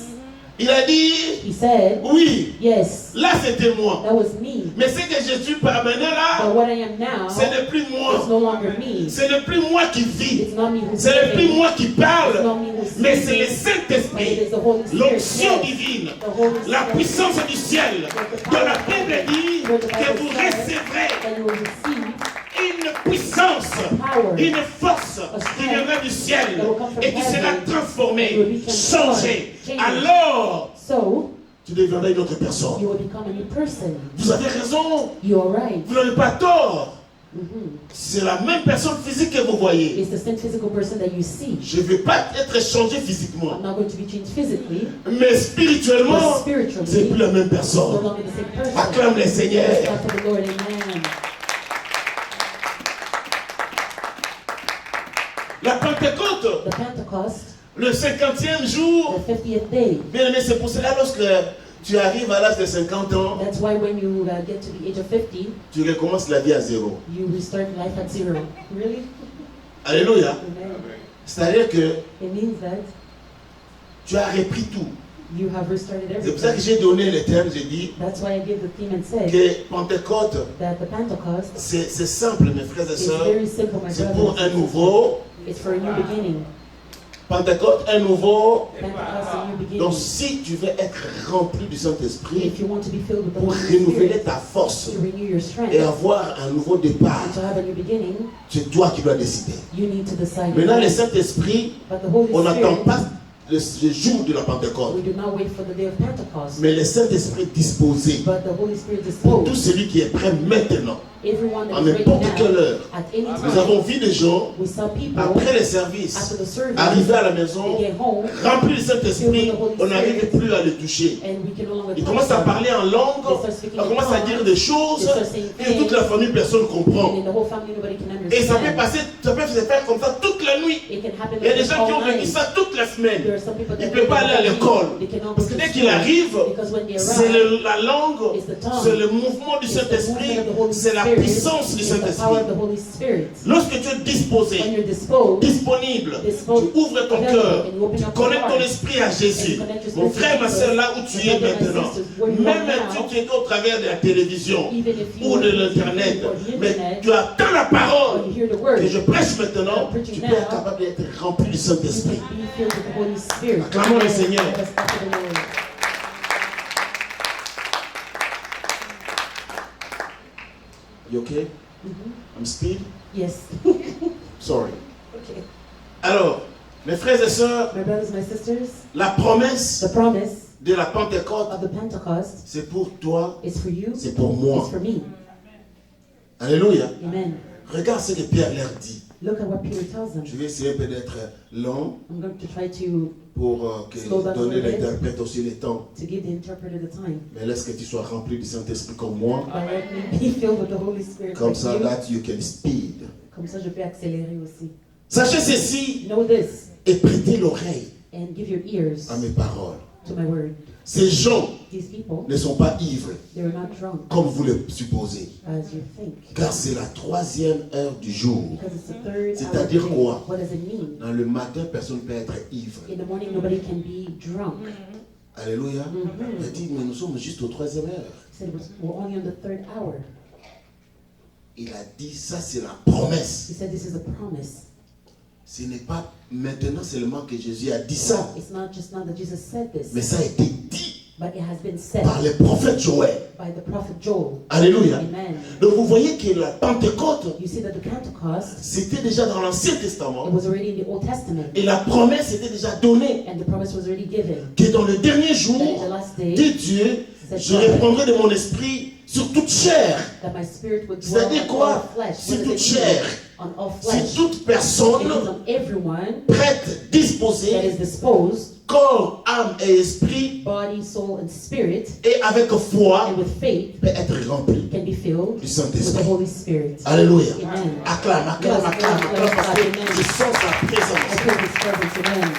Speaker 1: Il a dit,
Speaker 2: He said,
Speaker 1: oui,
Speaker 2: yes,
Speaker 1: là c'était moi.
Speaker 2: that was me.
Speaker 1: Mais ce que Jésus peut amener
Speaker 2: But
Speaker 1: là,
Speaker 2: what I am now,
Speaker 1: ce n'est plus
Speaker 2: it's
Speaker 1: moi.
Speaker 2: no longer me.
Speaker 1: Ce n'est plus moi qui vis.
Speaker 2: It's not me who's
Speaker 1: Ce n'est plus
Speaker 2: living.
Speaker 1: moi qui
Speaker 2: It's
Speaker 1: parle.
Speaker 2: not me who's
Speaker 1: Mais c'est le
Speaker 2: speaking. But it
Speaker 1: Saint-Esprit.
Speaker 2: is the Holy Spirit.
Speaker 1: L'onction
Speaker 2: Yes.
Speaker 1: divine.
Speaker 2: The Holy
Speaker 1: La
Speaker 2: Spirit
Speaker 1: puissance du ciel. Dont la Bible dit que vous recevrez
Speaker 2: that you will receive
Speaker 1: une puissance,
Speaker 2: power,
Speaker 1: une force qui viendra du ciel et qui sera transformée, changée. Alors,
Speaker 2: so
Speaker 1: tu deviendras une autre personne.
Speaker 2: you will become a new person.
Speaker 1: Vous avez raison.
Speaker 2: You're right.
Speaker 1: Vous n'avez pas tort.
Speaker 2: Mhm.
Speaker 1: C'est la même personne physique que vous voyez.
Speaker 2: It's the same physical person that you see.
Speaker 1: Je ne vais pas être changé physiquement.
Speaker 2: I'm not going to be changed physically,
Speaker 1: Mais
Speaker 2: but
Speaker 1: spirituellement, c'est
Speaker 2: spiritually,
Speaker 1: plus la même
Speaker 2: no
Speaker 1: personne.
Speaker 2: longer the same person.
Speaker 1: Acclame le Seigneur.
Speaker 2: Clap for the Lord, amen.
Speaker 1: La Pentecôte,
Speaker 2: The Pentecost,
Speaker 1: le 50e jour.
Speaker 2: the 50th day.
Speaker 1: Bien aimé, c'est pour cela lorsque tu arrives à l'âge de 50 ans,
Speaker 2: That's why when you get to the age of 50,
Speaker 1: tu recommences la vie à zéro.
Speaker 2: you restart life at 0. Really?
Speaker 1: Alléluia.
Speaker 2: Amen.
Speaker 1: C'est-à-dire que
Speaker 2: It means that
Speaker 1: tu as repris tout.
Speaker 2: you have restarted
Speaker 1: C'est pour ça que
Speaker 2: everything.
Speaker 1: j'ai donné le terme, j'ai dit
Speaker 2: That's why I gave the theme and said
Speaker 1: que Pentecôte,
Speaker 2: that the Pentecost
Speaker 1: c'est simple, mes frères et
Speaker 2: is
Speaker 1: sœurs.
Speaker 2: very simple, my
Speaker 1: C'est pour
Speaker 2: brothers.
Speaker 1: un nouveau.
Speaker 2: It's for a new beginning.
Speaker 1: Pentecôte, un nouveau.
Speaker 2: Pentecost, a new beginning.
Speaker 1: Donc si tu veux être rempli du Saint-Esprit,
Speaker 2: If you want to be filled with the
Speaker 1: pour
Speaker 2: Holy
Speaker 1: renouveler
Speaker 2: Spirit,
Speaker 1: ta force
Speaker 2: to renew your strength,
Speaker 1: et avoir un nouveau départ,
Speaker 2: and to have a new beginning,
Speaker 1: c'est toi qui dois décider.
Speaker 2: you need to decide.
Speaker 1: Maintenant, le Saint-Esprit,
Speaker 2: But the Holy
Speaker 1: on n'attend
Speaker 2: Spirit,
Speaker 1: pas le jour de la Pentecôte,
Speaker 2: we do not wait for the day of Pentecost.
Speaker 1: mais le Saint-Esprit disposé
Speaker 2: But the Holy Spirit
Speaker 1: pour tout
Speaker 2: disposed.
Speaker 1: celui qui est prêt maintenant,
Speaker 2: Everyone
Speaker 1: à
Speaker 2: that is ready
Speaker 1: n'importe quelle
Speaker 2: now,
Speaker 1: heure.
Speaker 2: at any
Speaker 1: Nous
Speaker 2: time,
Speaker 1: avons vu des gens,
Speaker 2: we saw people
Speaker 1: après les services,
Speaker 2: after the service,
Speaker 1: arriver à la maison,
Speaker 2: they get home,
Speaker 1: remplis du Saint-Esprit, on n'arrive plus à les toucher.
Speaker 2: and we can no longer
Speaker 1: Ils
Speaker 2: touch
Speaker 1: commencent à
Speaker 2: them.
Speaker 1: parler en langue, on commence à dire des choses que toute la famille, personne ne
Speaker 2: And
Speaker 1: comprend.
Speaker 2: in the whole family, nobody can
Speaker 1: Et ça peut
Speaker 2: understand.
Speaker 1: passer, ça peut se faire comme ça toute la nuit.
Speaker 2: It can happen
Speaker 1: Il y a des gens qui
Speaker 2: all
Speaker 1: ont vécu
Speaker 2: night.
Speaker 1: ça toute la semaine.
Speaker 2: There are some people
Speaker 1: Il
Speaker 2: that
Speaker 1: ne peut pas aller à l'école.
Speaker 2: they cannot
Speaker 1: Parce
Speaker 2: go
Speaker 1: que
Speaker 2: to
Speaker 1: dès qu'il
Speaker 2: school,
Speaker 1: arrive,
Speaker 2: because when they
Speaker 1: c'est
Speaker 2: arrive,
Speaker 1: la langue,
Speaker 2: it's the tongue,
Speaker 1: c'est le mouvement du
Speaker 2: it's the
Speaker 1: Saint-Esprit,
Speaker 2: movement of the Holy
Speaker 1: c'est la
Speaker 2: Spirit,
Speaker 1: puissance du
Speaker 2: it's the power
Speaker 1: Saint-Esprit.
Speaker 2: of the Holy Spirit.
Speaker 1: Lorsque tu es
Speaker 2: When
Speaker 1: disposé,
Speaker 2: you're disposed,
Speaker 1: disponible,
Speaker 2: disposed,
Speaker 1: tu ouvres ton
Speaker 2: available,
Speaker 1: cœur,
Speaker 2: and you open
Speaker 1: tu
Speaker 2: up your
Speaker 1: connectes ton
Speaker 2: heart,
Speaker 1: esprit à Jésus.
Speaker 2: and you connect your
Speaker 1: Mon
Speaker 2: spirit
Speaker 1: frère,
Speaker 2: to
Speaker 1: ma soeur,
Speaker 2: Jesus.
Speaker 1: là où tu
Speaker 2: My
Speaker 1: es
Speaker 2: brother, my
Speaker 1: maintenant,
Speaker 2: sisters, where you are
Speaker 1: même
Speaker 2: now,
Speaker 1: tu es au travers de la télévision
Speaker 2: even if you
Speaker 1: ou de
Speaker 2: are
Speaker 1: l'internet,
Speaker 2: or the
Speaker 1: mais
Speaker 2: internet,
Speaker 1: tu attends la
Speaker 2: or
Speaker 1: parole
Speaker 2: you hear the word,
Speaker 1: que je prêche maintenant,
Speaker 2: I'm preaching
Speaker 1: tu peux
Speaker 2: now,
Speaker 1: être capable d'être rempli du
Speaker 2: you can
Speaker 1: Saint-Esprit.
Speaker 2: be filled with the Holy Spirit.
Speaker 1: Acclamons le
Speaker 2: Amen.
Speaker 1: Seigneur.
Speaker 2: Let us clap for the Lord.
Speaker 1: You okay?
Speaker 2: Mhm.
Speaker 1: I'm speed?
Speaker 2: Yes.
Speaker 1: Sorry.
Speaker 2: Okay.
Speaker 1: Alors, Mes frères et sœurs,
Speaker 2: My brothers, my sisters,
Speaker 1: la promesse
Speaker 2: the promise
Speaker 1: de la Pentecôte,
Speaker 2: of the Pentecost
Speaker 1: c'est pour toi,
Speaker 2: is for you,
Speaker 1: c'est pour moi.
Speaker 2: it's for me.
Speaker 1: Alléluia.
Speaker 2: Amen.
Speaker 1: Regarde ce que Pierre leur dit.
Speaker 2: Look at what Peter tells them.
Speaker 1: Je vais essayer un peu d'être long
Speaker 2: I'm going to try to
Speaker 1: pour
Speaker 2: Slow down
Speaker 1: donner
Speaker 2: a little bit.
Speaker 1: l'interprète aussi le temps.
Speaker 2: give the interpreter the time.
Speaker 1: Mais laisse que tu sois rempli du Saint-Esprit comme moi.
Speaker 2: But let me be filled with the Holy Spirit
Speaker 1: Comme
Speaker 2: like
Speaker 1: ça,
Speaker 2: you.
Speaker 1: that you can speed.
Speaker 2: Comme ça, je peux accélérer aussi.
Speaker 1: Sachez ceci
Speaker 2: Know this
Speaker 1: et prêtez l'oreille
Speaker 2: and give your ears
Speaker 1: à mes paroles.
Speaker 2: to my word.
Speaker 1: Ces gens
Speaker 2: These people,
Speaker 1: ne sont pas ivres,
Speaker 2: they're not drunk
Speaker 1: comme vous le supposez.
Speaker 2: as you think.
Speaker 1: Car c'est la 3e heure du jour.
Speaker 2: Because it's the third hour
Speaker 1: C'est-à-dire
Speaker 2: of the day.
Speaker 1: quoi?
Speaker 2: What does it mean?
Speaker 1: Dans le matin, personne ne peut être ivre.
Speaker 2: In the morning, nobody can be drunk.
Speaker 1: Alléluia.
Speaker 2: Mhm.
Speaker 1: Il a dit, mais nous sommes juste au 3e heure.
Speaker 2: He said we're only on the third hour.
Speaker 1: Il a dit, ça c'est la promesse.
Speaker 2: He said this is a promise.
Speaker 1: Ce n'est pas maintenant seulement que Jésus a dit ça,
Speaker 2: It's not just now that Jesus said this,
Speaker 1: mais ça a été dit
Speaker 2: but it has been said
Speaker 1: par le prophète Joël.
Speaker 2: by the prophet Joel.
Speaker 1: Alléluia.
Speaker 2: Amen.
Speaker 1: Donc vous voyez que la Pentecôte,
Speaker 2: You see that the Pentecost,
Speaker 1: c'était déjà dans l'Ancien
Speaker 2: it
Speaker 1: Testament
Speaker 2: was already in the Old Testament,
Speaker 1: et la promesse était déjà donnée
Speaker 2: and the promise was already given.
Speaker 1: que dans le dernier
Speaker 2: That in
Speaker 1: jour,
Speaker 2: the last day,
Speaker 1: dit Dieu, je répondrai de mon esprit sur toute chair.
Speaker 2: that my spirit would dwell
Speaker 1: C'est-à-dire
Speaker 2: on
Speaker 1: quoi?
Speaker 2: all flesh.
Speaker 1: C'est
Speaker 2: What
Speaker 1: toute
Speaker 2: does it
Speaker 1: chair.
Speaker 2: mean? On all
Speaker 1: Si
Speaker 2: flesh.
Speaker 1: toute
Speaker 2: It
Speaker 1: personne
Speaker 2: is on everyone
Speaker 1: prête,
Speaker 2: that
Speaker 1: disposée,
Speaker 2: is disposed,
Speaker 1: corps, âme et esprit,
Speaker 2: body, soul, and spirit,
Speaker 1: et avec foi,
Speaker 2: and with faith,
Speaker 1: peut être rempli
Speaker 2: can be filled
Speaker 1: du
Speaker 2: with the
Speaker 1: Saint-Esprit.
Speaker 2: Holy Spirit.
Speaker 1: Alléluia.
Speaker 2: Amen.
Speaker 1: Acclame, acclame,
Speaker 2: Yes,
Speaker 1: acclame,
Speaker 2: yes,
Speaker 1: acclame, parce que
Speaker 2: amen.
Speaker 1: je sens sa
Speaker 2: I
Speaker 1: présence.
Speaker 2: feel His presence. Amen.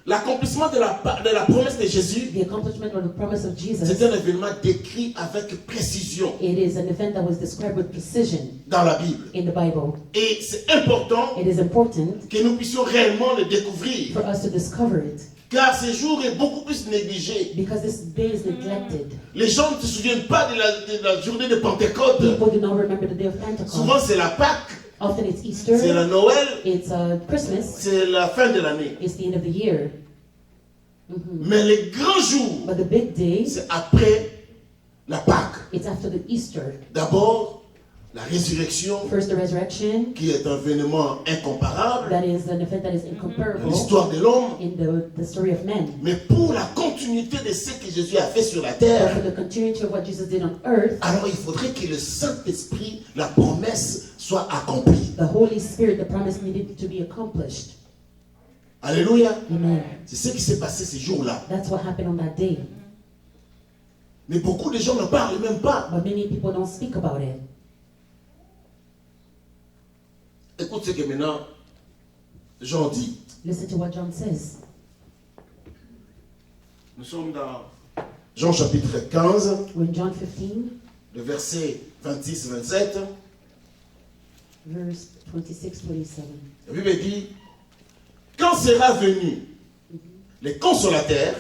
Speaker 1: L'accomplissement de la promesse de Jésus,
Speaker 2: The accomplishment of the promise of Jesus,
Speaker 1: c'est un événement décrit avec précision
Speaker 2: it is an event that was described with precision
Speaker 1: dans la Bible.
Speaker 2: in the Bible.
Speaker 1: Et c'est important
Speaker 2: It is important
Speaker 1: que nous puissions réellement le découvrir.
Speaker 2: for us to discover it
Speaker 1: Car ce jour est beaucoup plus négligé.
Speaker 2: because this day is neglected.
Speaker 1: Les gens ne se souviennent pas de la journée de Pentecôte.
Speaker 2: People do not remember the day of
Speaker 1: Souvent
Speaker 2: Pentecost.
Speaker 1: c'est la Pâque,
Speaker 2: Often it's
Speaker 1: c'est la
Speaker 2: Easter,
Speaker 1: Noël,
Speaker 2: it's Christmas,
Speaker 1: c'est la fin de l'année.
Speaker 2: it's the end of the year. Mhm.
Speaker 1: Mais les grands jours,
Speaker 2: But the big day,
Speaker 1: c'est après la Pâque.
Speaker 2: it's after the Easter.
Speaker 1: D'abord, la résurrection,
Speaker 2: First, the resurrection,
Speaker 1: qui est un événement incomparable
Speaker 2: that is an event that is
Speaker 1: dans
Speaker 2: incomparable
Speaker 1: l'histoire de l'homme.
Speaker 2: in the story of men.
Speaker 1: Mais pour la continuité de ce que Jésus a fait sur la
Speaker 2: But
Speaker 1: terre,
Speaker 2: for the continuity of what Jesus did on earth,
Speaker 1: alors il faudrait que le Saint-Esprit, la promesse, soit accomplie.
Speaker 2: the Holy Spirit, the promise needed to be accomplished.
Speaker 1: Alléluia.
Speaker 2: Amen.
Speaker 1: C'est ce qui s'est passé ces jours-là.
Speaker 2: That's what happened on that day.
Speaker 1: Mais beaucoup de gens ne parlent même pas.
Speaker 2: But many people don't speak about it.
Speaker 1: Écoute ce que maintenant Jean dit.
Speaker 2: Listen to what John says.
Speaker 1: Nous sommes dans Jean chapitre 15,
Speaker 2: We're in John 15,
Speaker 1: le verset 26-27.
Speaker 2: verse 26-27.
Speaker 1: La Bible dit, quand sera venu le consolateur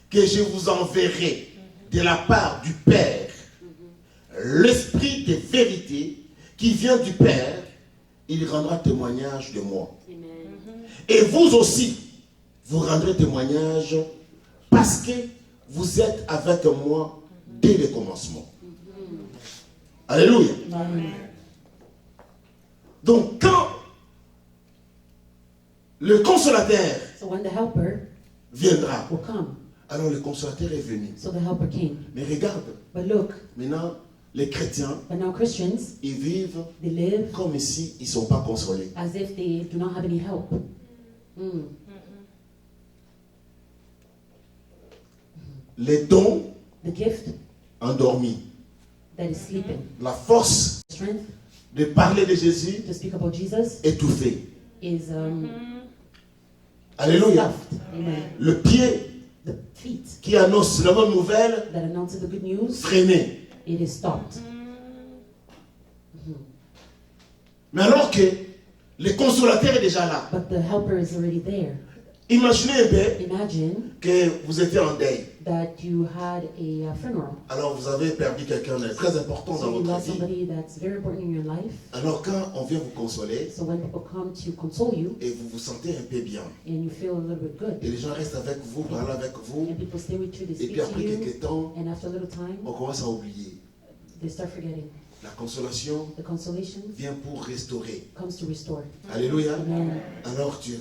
Speaker 1: que je vous enverrai de la part du Père, l'Esprit de vérité qui vient du Père, il rendra témoignage de moi. Et vous aussi, vous rendrez témoignage parce que vous êtes avec moi dès le commencement. Alléluia.
Speaker 2: Amen.
Speaker 1: Donc quand le consolateur
Speaker 2: So when the helper
Speaker 1: viendra,
Speaker 2: will come,
Speaker 1: alors le consolateur est venu.
Speaker 2: so the helper came.
Speaker 1: Mais regarde,
Speaker 2: But look,
Speaker 1: maintenant, les chrétiens,
Speaker 2: but now Christians,
Speaker 1: ils vivent
Speaker 2: they live
Speaker 1: comme si ils ne sont pas consolés.
Speaker 2: as if they do not have any help. Mm.
Speaker 1: Les dons
Speaker 2: The gift
Speaker 1: endormis,
Speaker 2: that is sleeping,
Speaker 1: la force
Speaker 2: strength
Speaker 1: de parler de Jésus
Speaker 2: to speak about Jesus
Speaker 1: étouffée.
Speaker 2: is
Speaker 1: Alléluia.
Speaker 2: stuffed. Amen.
Speaker 1: Le pied
Speaker 2: The feet
Speaker 1: qui annonce la bonne nouvelle,
Speaker 2: that announces the good news,
Speaker 1: freiné.
Speaker 2: it is stopped.
Speaker 1: Mais alors que le consolateur est déjà là.
Speaker 2: But the helper is already there.
Speaker 1: Imaginez un peu
Speaker 2: Imagine
Speaker 1: que vous étiez en deuil.
Speaker 2: that you had a funeral.
Speaker 1: Alors vous avez perdu quelqu'un de très important dans
Speaker 2: So you
Speaker 1: votre
Speaker 2: lost
Speaker 1: vie.
Speaker 2: somebody that's very important in your life.
Speaker 1: Alors quand on vient vous consoler
Speaker 2: So when people come to console you
Speaker 1: et vous vous sentez un peu bien,
Speaker 2: and you feel a little bit good,
Speaker 1: et les gens restent avec vous, parlent avec vous,
Speaker 2: and people stay with you, they
Speaker 1: et
Speaker 2: speak
Speaker 1: puis
Speaker 2: to
Speaker 1: après
Speaker 2: you,
Speaker 1: quelques temps,
Speaker 2: and after a little time,
Speaker 1: on commence à oublier.
Speaker 2: they start forgetting.
Speaker 1: La consolation
Speaker 2: The consolation
Speaker 1: vient pour restaurer.
Speaker 2: comes to restore.
Speaker 1: Alléluia.
Speaker 2: Amen.
Speaker 1: Alors tu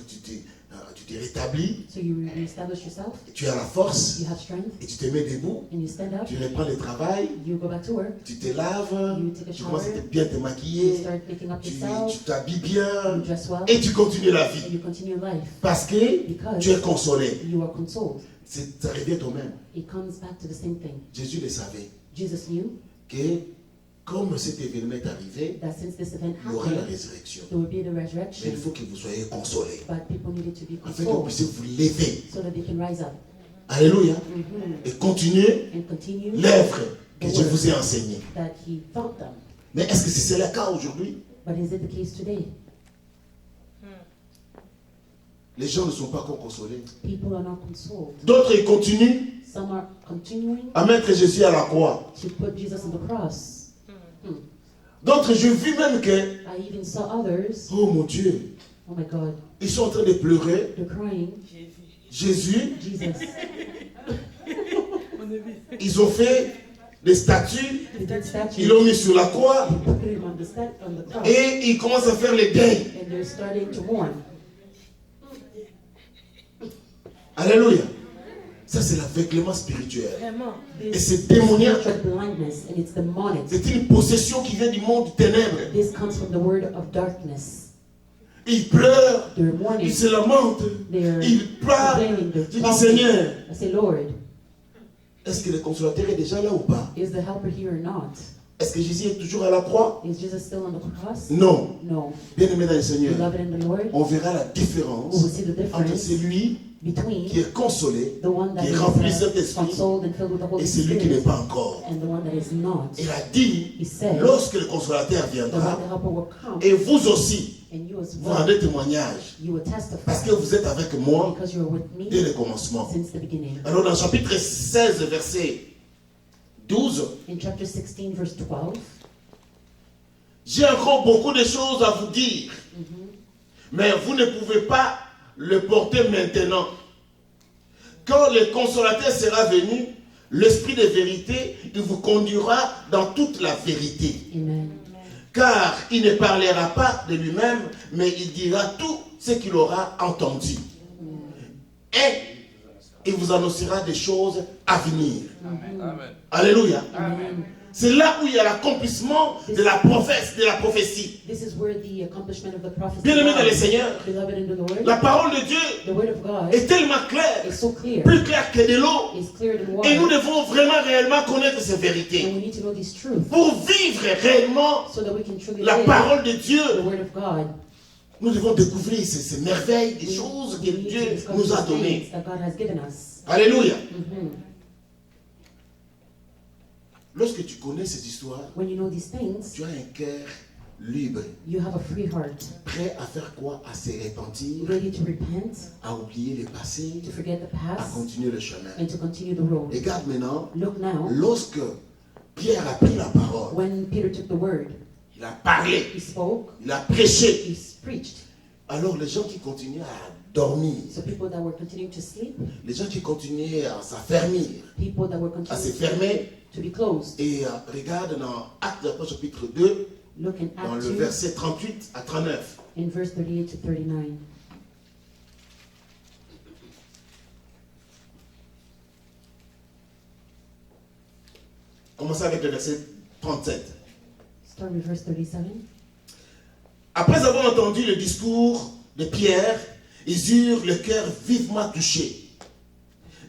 Speaker 1: t'es rétabli,
Speaker 2: So you reestablish yourself,
Speaker 1: tu as la force
Speaker 2: you have strength,
Speaker 1: et tu te mets debout,
Speaker 2: and you stand up,
Speaker 1: tu reprends le travail,
Speaker 2: you go back to work,
Speaker 1: tu te laves,
Speaker 2: you take a
Speaker 1: tu commences
Speaker 2: shower,
Speaker 1: à bien te
Speaker 2: you
Speaker 1: maquiller,
Speaker 2: start picking up
Speaker 1: tu
Speaker 2: yourself,
Speaker 1: t'habilles bien
Speaker 2: you dress well,
Speaker 1: et tu continues la
Speaker 2: and
Speaker 1: vie.
Speaker 2: you continue life.
Speaker 1: Parce que
Speaker 2: Because
Speaker 1: tu es consolé.
Speaker 2: you are consoled.
Speaker 1: Ça revient au même.
Speaker 2: It comes back to the same thing.
Speaker 1: Jésus le savait
Speaker 2: Jesus knew
Speaker 1: que comme cet événement est arrivé,
Speaker 2: that since this event
Speaker 1: il y aura la
Speaker 2: happened,
Speaker 1: résurrection.
Speaker 2: there will be the
Speaker 1: Mais
Speaker 2: resurrection,
Speaker 1: il faut que vous soyez consolés.
Speaker 2: but people needed to be
Speaker 1: Afin que vous
Speaker 2: consoled
Speaker 1: puissiez vous lever.
Speaker 2: so that they can rise up.
Speaker 1: Alléluia.
Speaker 2: Mhm.
Speaker 1: Et continuer
Speaker 2: And continue
Speaker 1: l'œuvre que je vous ai enseignée.
Speaker 2: that he taught them.
Speaker 1: Mais est-ce que c'est le cas aujourd'hui?
Speaker 2: But is it the case today?
Speaker 1: Les gens ne sont pas encore consolés.
Speaker 2: People are not consoled.
Speaker 1: D'autres, ils continuent
Speaker 2: Some are continuing
Speaker 1: à mettre Jésus à la croix.
Speaker 2: to put Jesus on the cross.
Speaker 1: D'autres, je vis même que,
Speaker 2: I even saw others,
Speaker 1: oh mon Dieu,
Speaker 2: oh my God,
Speaker 1: ils sont en train de pleurer.
Speaker 2: they're crying,
Speaker 1: Jésus,
Speaker 2: Jesus.
Speaker 1: ils ont fait des statues,
Speaker 2: They did
Speaker 1: ils
Speaker 2: statues,
Speaker 1: l'ont mis sur la croix
Speaker 2: they put him on the cross,
Speaker 1: et ils commencent à faire les deuils.
Speaker 2: and they're starting to mourn.
Speaker 1: Alléluia. Ça, c'est l'aveuglement spirituel.
Speaker 3: Vraiment.
Speaker 1: Et
Speaker 2: This
Speaker 1: c'est démoniaque.
Speaker 2: spiritual blindness, and it's demonic.
Speaker 1: C'est une possession qui vient du monde des ténèbres.
Speaker 2: This comes from the word of darkness.
Speaker 1: Ils pleurent,
Speaker 2: They're mourning,
Speaker 1: ils se lamentent,
Speaker 2: they're
Speaker 1: ils parlent.
Speaker 2: complaining, they're
Speaker 1: Tu dis,
Speaker 2: talking.
Speaker 1: Seigneur,
Speaker 2: I say, Lord,
Speaker 1: est-ce que le consolateur est déjà là ou pas?
Speaker 2: is the helper here or not?
Speaker 1: Est-ce que Jésus est toujours à la croix?
Speaker 2: Is Jesus still on the cross?
Speaker 1: Non.
Speaker 2: No.
Speaker 1: Bien-aimé dans le Seigneur,
Speaker 2: Beloved in the Lord,
Speaker 1: on verra la
Speaker 2: we will
Speaker 1: différence
Speaker 2: see the
Speaker 1: entre
Speaker 2: difference
Speaker 1: celui
Speaker 2: between
Speaker 1: qui est consolé
Speaker 2: the one that
Speaker 1: qui est rempli du
Speaker 2: is
Speaker 1: Saint-Esprit
Speaker 2: consoled and filled with the Holy
Speaker 1: et celui qui n'est
Speaker 2: Spirit
Speaker 1: pas encore.
Speaker 2: and the one that is not.
Speaker 1: Il a dit,
Speaker 2: He said,
Speaker 1: lorsque le consolateur
Speaker 2: the
Speaker 1: viendra,
Speaker 2: one the helper will come,
Speaker 1: et vous aussi,
Speaker 2: and you as
Speaker 1: vous
Speaker 2: well,
Speaker 1: rendez témoignage,
Speaker 2: you will testify
Speaker 1: parce que vous êtes avec moi
Speaker 2: because you are with
Speaker 1: dès
Speaker 2: me
Speaker 1: le commencement.
Speaker 2: since the beginning.
Speaker 1: Alors dans le chapitre 16, verset 12,
Speaker 2: In chapter 16, verse 12,
Speaker 1: j'ai encore beaucoup de choses à vous dire, mais vous ne pouvez pas le porter maintenant. Quand le consolateur sera venu, l'esprit de vérité, il vous conduira dans toute la vérité.
Speaker 2: amen.
Speaker 1: Car il ne parlera pas de lui-même, mais il dira tout ce qu'il aura entendu. Et il vous annoncera des choses à venir.
Speaker 4: Amen.
Speaker 1: Alléluia.
Speaker 2: Amen.
Speaker 1: C'est là où il y a l'accomplissement de la prophétie.
Speaker 2: This is where the accomplishment of the prophecy
Speaker 1: Bien-aimé dans le
Speaker 2: lies.
Speaker 1: Seigneur,
Speaker 2: Beloved in the Lord,
Speaker 1: la parole de Dieu
Speaker 2: the word of God
Speaker 1: est tellement claire,
Speaker 2: is so clear.
Speaker 1: plus claire que de l'eau.
Speaker 2: It's clearer than
Speaker 1: Et nous
Speaker 2: water.
Speaker 1: devons vraiment réellement connaître ces
Speaker 2: And
Speaker 1: vérités
Speaker 2: we need to know these truths
Speaker 1: pour vivre réellement
Speaker 2: so that we can truly
Speaker 1: la
Speaker 2: live
Speaker 1: parole de
Speaker 2: the
Speaker 1: Dieu.
Speaker 2: word of God.
Speaker 1: Nous devons découvrir ces merveilles, des choses que
Speaker 2: We need to
Speaker 1: Dieu
Speaker 2: discover
Speaker 1: nous a
Speaker 2: these
Speaker 1: données.
Speaker 2: things that God has given us.
Speaker 1: Alléluia.
Speaker 2: Mhm.
Speaker 1: Lorsque tu connais cette histoire,
Speaker 2: When you know these things,
Speaker 1: tu as un cœur libre,
Speaker 2: you have a free heart,
Speaker 1: prêt à faire quoi? À se repentir,
Speaker 2: ready to repent,
Speaker 1: à oublier le passé,
Speaker 2: to forget the
Speaker 1: à
Speaker 2: past,
Speaker 1: continuer le chemin.
Speaker 2: and to continue the road.
Speaker 1: Regarde maintenant,
Speaker 2: Look now,
Speaker 1: lorsque Pierre a pris la parole,
Speaker 2: when Peter took the word,
Speaker 1: il a parlé,
Speaker 2: he spoke,
Speaker 1: il a prêché.
Speaker 2: he preached.
Speaker 1: Alors les gens qui continuaient à dormir,
Speaker 2: So people that were continuing to sleep,
Speaker 1: les gens qui continuaient à s'affermir,
Speaker 2: people that were
Speaker 1: à se
Speaker 2: continuing
Speaker 1: fermer,
Speaker 2: to be closed.
Speaker 1: et regarde dans Actes des Apôtres chapitre 2,
Speaker 2: Look in
Speaker 1: dans
Speaker 2: Acts
Speaker 1: le
Speaker 2: 2,
Speaker 1: verset 38 à 39.
Speaker 2: in verse 38 to 39.
Speaker 1: Commencez avec le verset 37.
Speaker 2: Start with verse 37.
Speaker 1: Après avoir entendu le discours de Pierre, ils eurent le cœur vivement touché.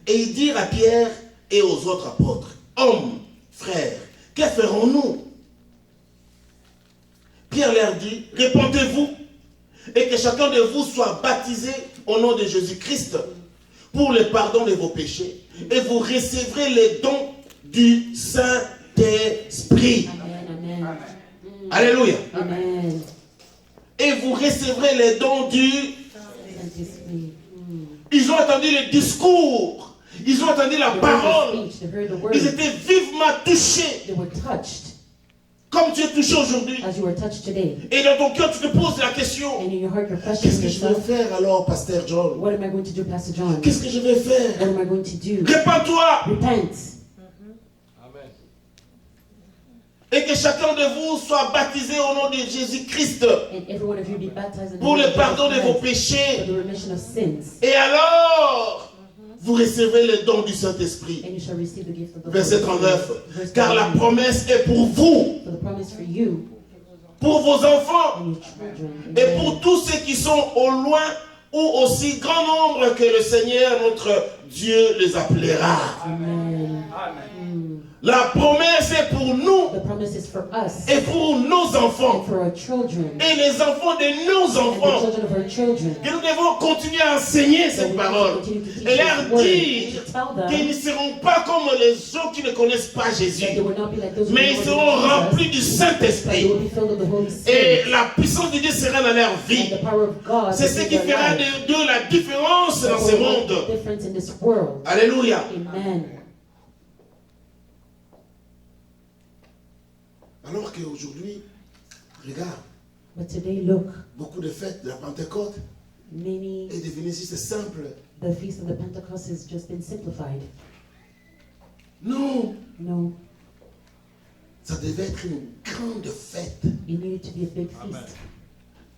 Speaker 1: Et ils dirent à Pierre et aux autres apôtres, hommes, frères, que ferons-nous? Pierre leur dit, répondez-vous et que chacun de vous soit baptisé au nom de Jésus-Christ pour le pardon de vos péchés et vous recevrez les dons du Saint-Esprit.
Speaker 2: Amen, amen.
Speaker 1: Alléluia.
Speaker 2: Amen.
Speaker 1: Et vous recevrez les dons du...
Speaker 2: Saint-Esprit.
Speaker 1: Ils ont entendu le discours. Ils ont entendu la
Speaker 2: They heard the
Speaker 1: parole.
Speaker 2: speech, they heard the word.
Speaker 1: Ils étaient vivement touchés.
Speaker 2: They were touched
Speaker 1: Comme tu es touché aujourd'hui.
Speaker 2: as you were touched today.
Speaker 1: Et dans ton cœur, tu te poses la question.
Speaker 2: And in your heart, you're questioning
Speaker 1: Qu'est-ce que je vais
Speaker 2: yourself.
Speaker 1: faire alors, Pasteur John?
Speaker 2: What am I going to do, Pastor John?
Speaker 1: Qu'est-ce que je vais
Speaker 2: What
Speaker 1: faire?
Speaker 2: am I going to do?
Speaker 1: Répands-toi.
Speaker 2: Repent.
Speaker 4: Amen.
Speaker 1: Et que chacun de vous soit baptisé au nom de Jésus-Christ
Speaker 2: And every one of you be baptized in the
Speaker 1: pour
Speaker 2: name
Speaker 1: le
Speaker 2: of
Speaker 1: pardon de
Speaker 2: Jesus
Speaker 1: vos
Speaker 2: Christ
Speaker 1: péchés.
Speaker 2: for the remission of sins.
Speaker 1: Et alors, vous recevez le don du Saint-Esprit.
Speaker 2: And you shall receive the gift of the
Speaker 1: Verset
Speaker 2: Holy
Speaker 1: 39.
Speaker 2: Spirit. Verse
Speaker 1: Car la
Speaker 2: 39.
Speaker 1: promesse est pour vous,
Speaker 2: For the promise for you
Speaker 1: pour vos enfants
Speaker 2: and your children.
Speaker 1: et
Speaker 2: Amen.
Speaker 1: pour tous ceux qui sont au loin ou aussi grand nombre que le Seigneur notre Dieu les appellera.
Speaker 2: Amen.
Speaker 1: La promesse est pour nous
Speaker 2: The promise is for us
Speaker 1: et pour nos enfants
Speaker 2: and for our children
Speaker 1: et les enfants de nos
Speaker 2: and the
Speaker 1: enfants.
Speaker 2: children of our children.
Speaker 1: Que nous devons continuer à enseigner
Speaker 2: So
Speaker 1: cette
Speaker 2: we
Speaker 1: parole
Speaker 2: continue to teach
Speaker 1: et leur
Speaker 2: this word.
Speaker 1: dire
Speaker 2: To tell
Speaker 1: qu'ils ne
Speaker 2: them
Speaker 1: seront pas comme les gens qui ne connaissent pas
Speaker 2: that they
Speaker 1: Jésus,
Speaker 2: will not be like those who
Speaker 1: mais ils
Speaker 2: don't
Speaker 1: seront
Speaker 2: know
Speaker 1: remplis du
Speaker 2: Jesus, but they
Speaker 1: Saint-Esprit
Speaker 2: will be filled with the Holy
Speaker 1: et
Speaker 2: Spirit.
Speaker 1: la puissance de Dieu sera dans leur
Speaker 2: And
Speaker 1: vie.
Speaker 2: the power of God
Speaker 1: C'est ce
Speaker 2: will
Speaker 1: qui
Speaker 2: be their
Speaker 1: fera
Speaker 2: life.
Speaker 1: de la différence dans ce
Speaker 2: There will
Speaker 1: monde.
Speaker 2: make a difference in this world.
Speaker 1: Alléluia.
Speaker 2: Amen.
Speaker 1: Alors qu'aujourd'hui, regarde,
Speaker 2: But today, look,
Speaker 1: beaucoup de fêtes de la Pentecôte
Speaker 2: many,
Speaker 1: est devenu si c'est simple.
Speaker 2: the feast of the Pentecost has just been simplified.
Speaker 1: Non,
Speaker 2: No,
Speaker 1: ça devait être une grande fête
Speaker 2: it needed to be a big feast,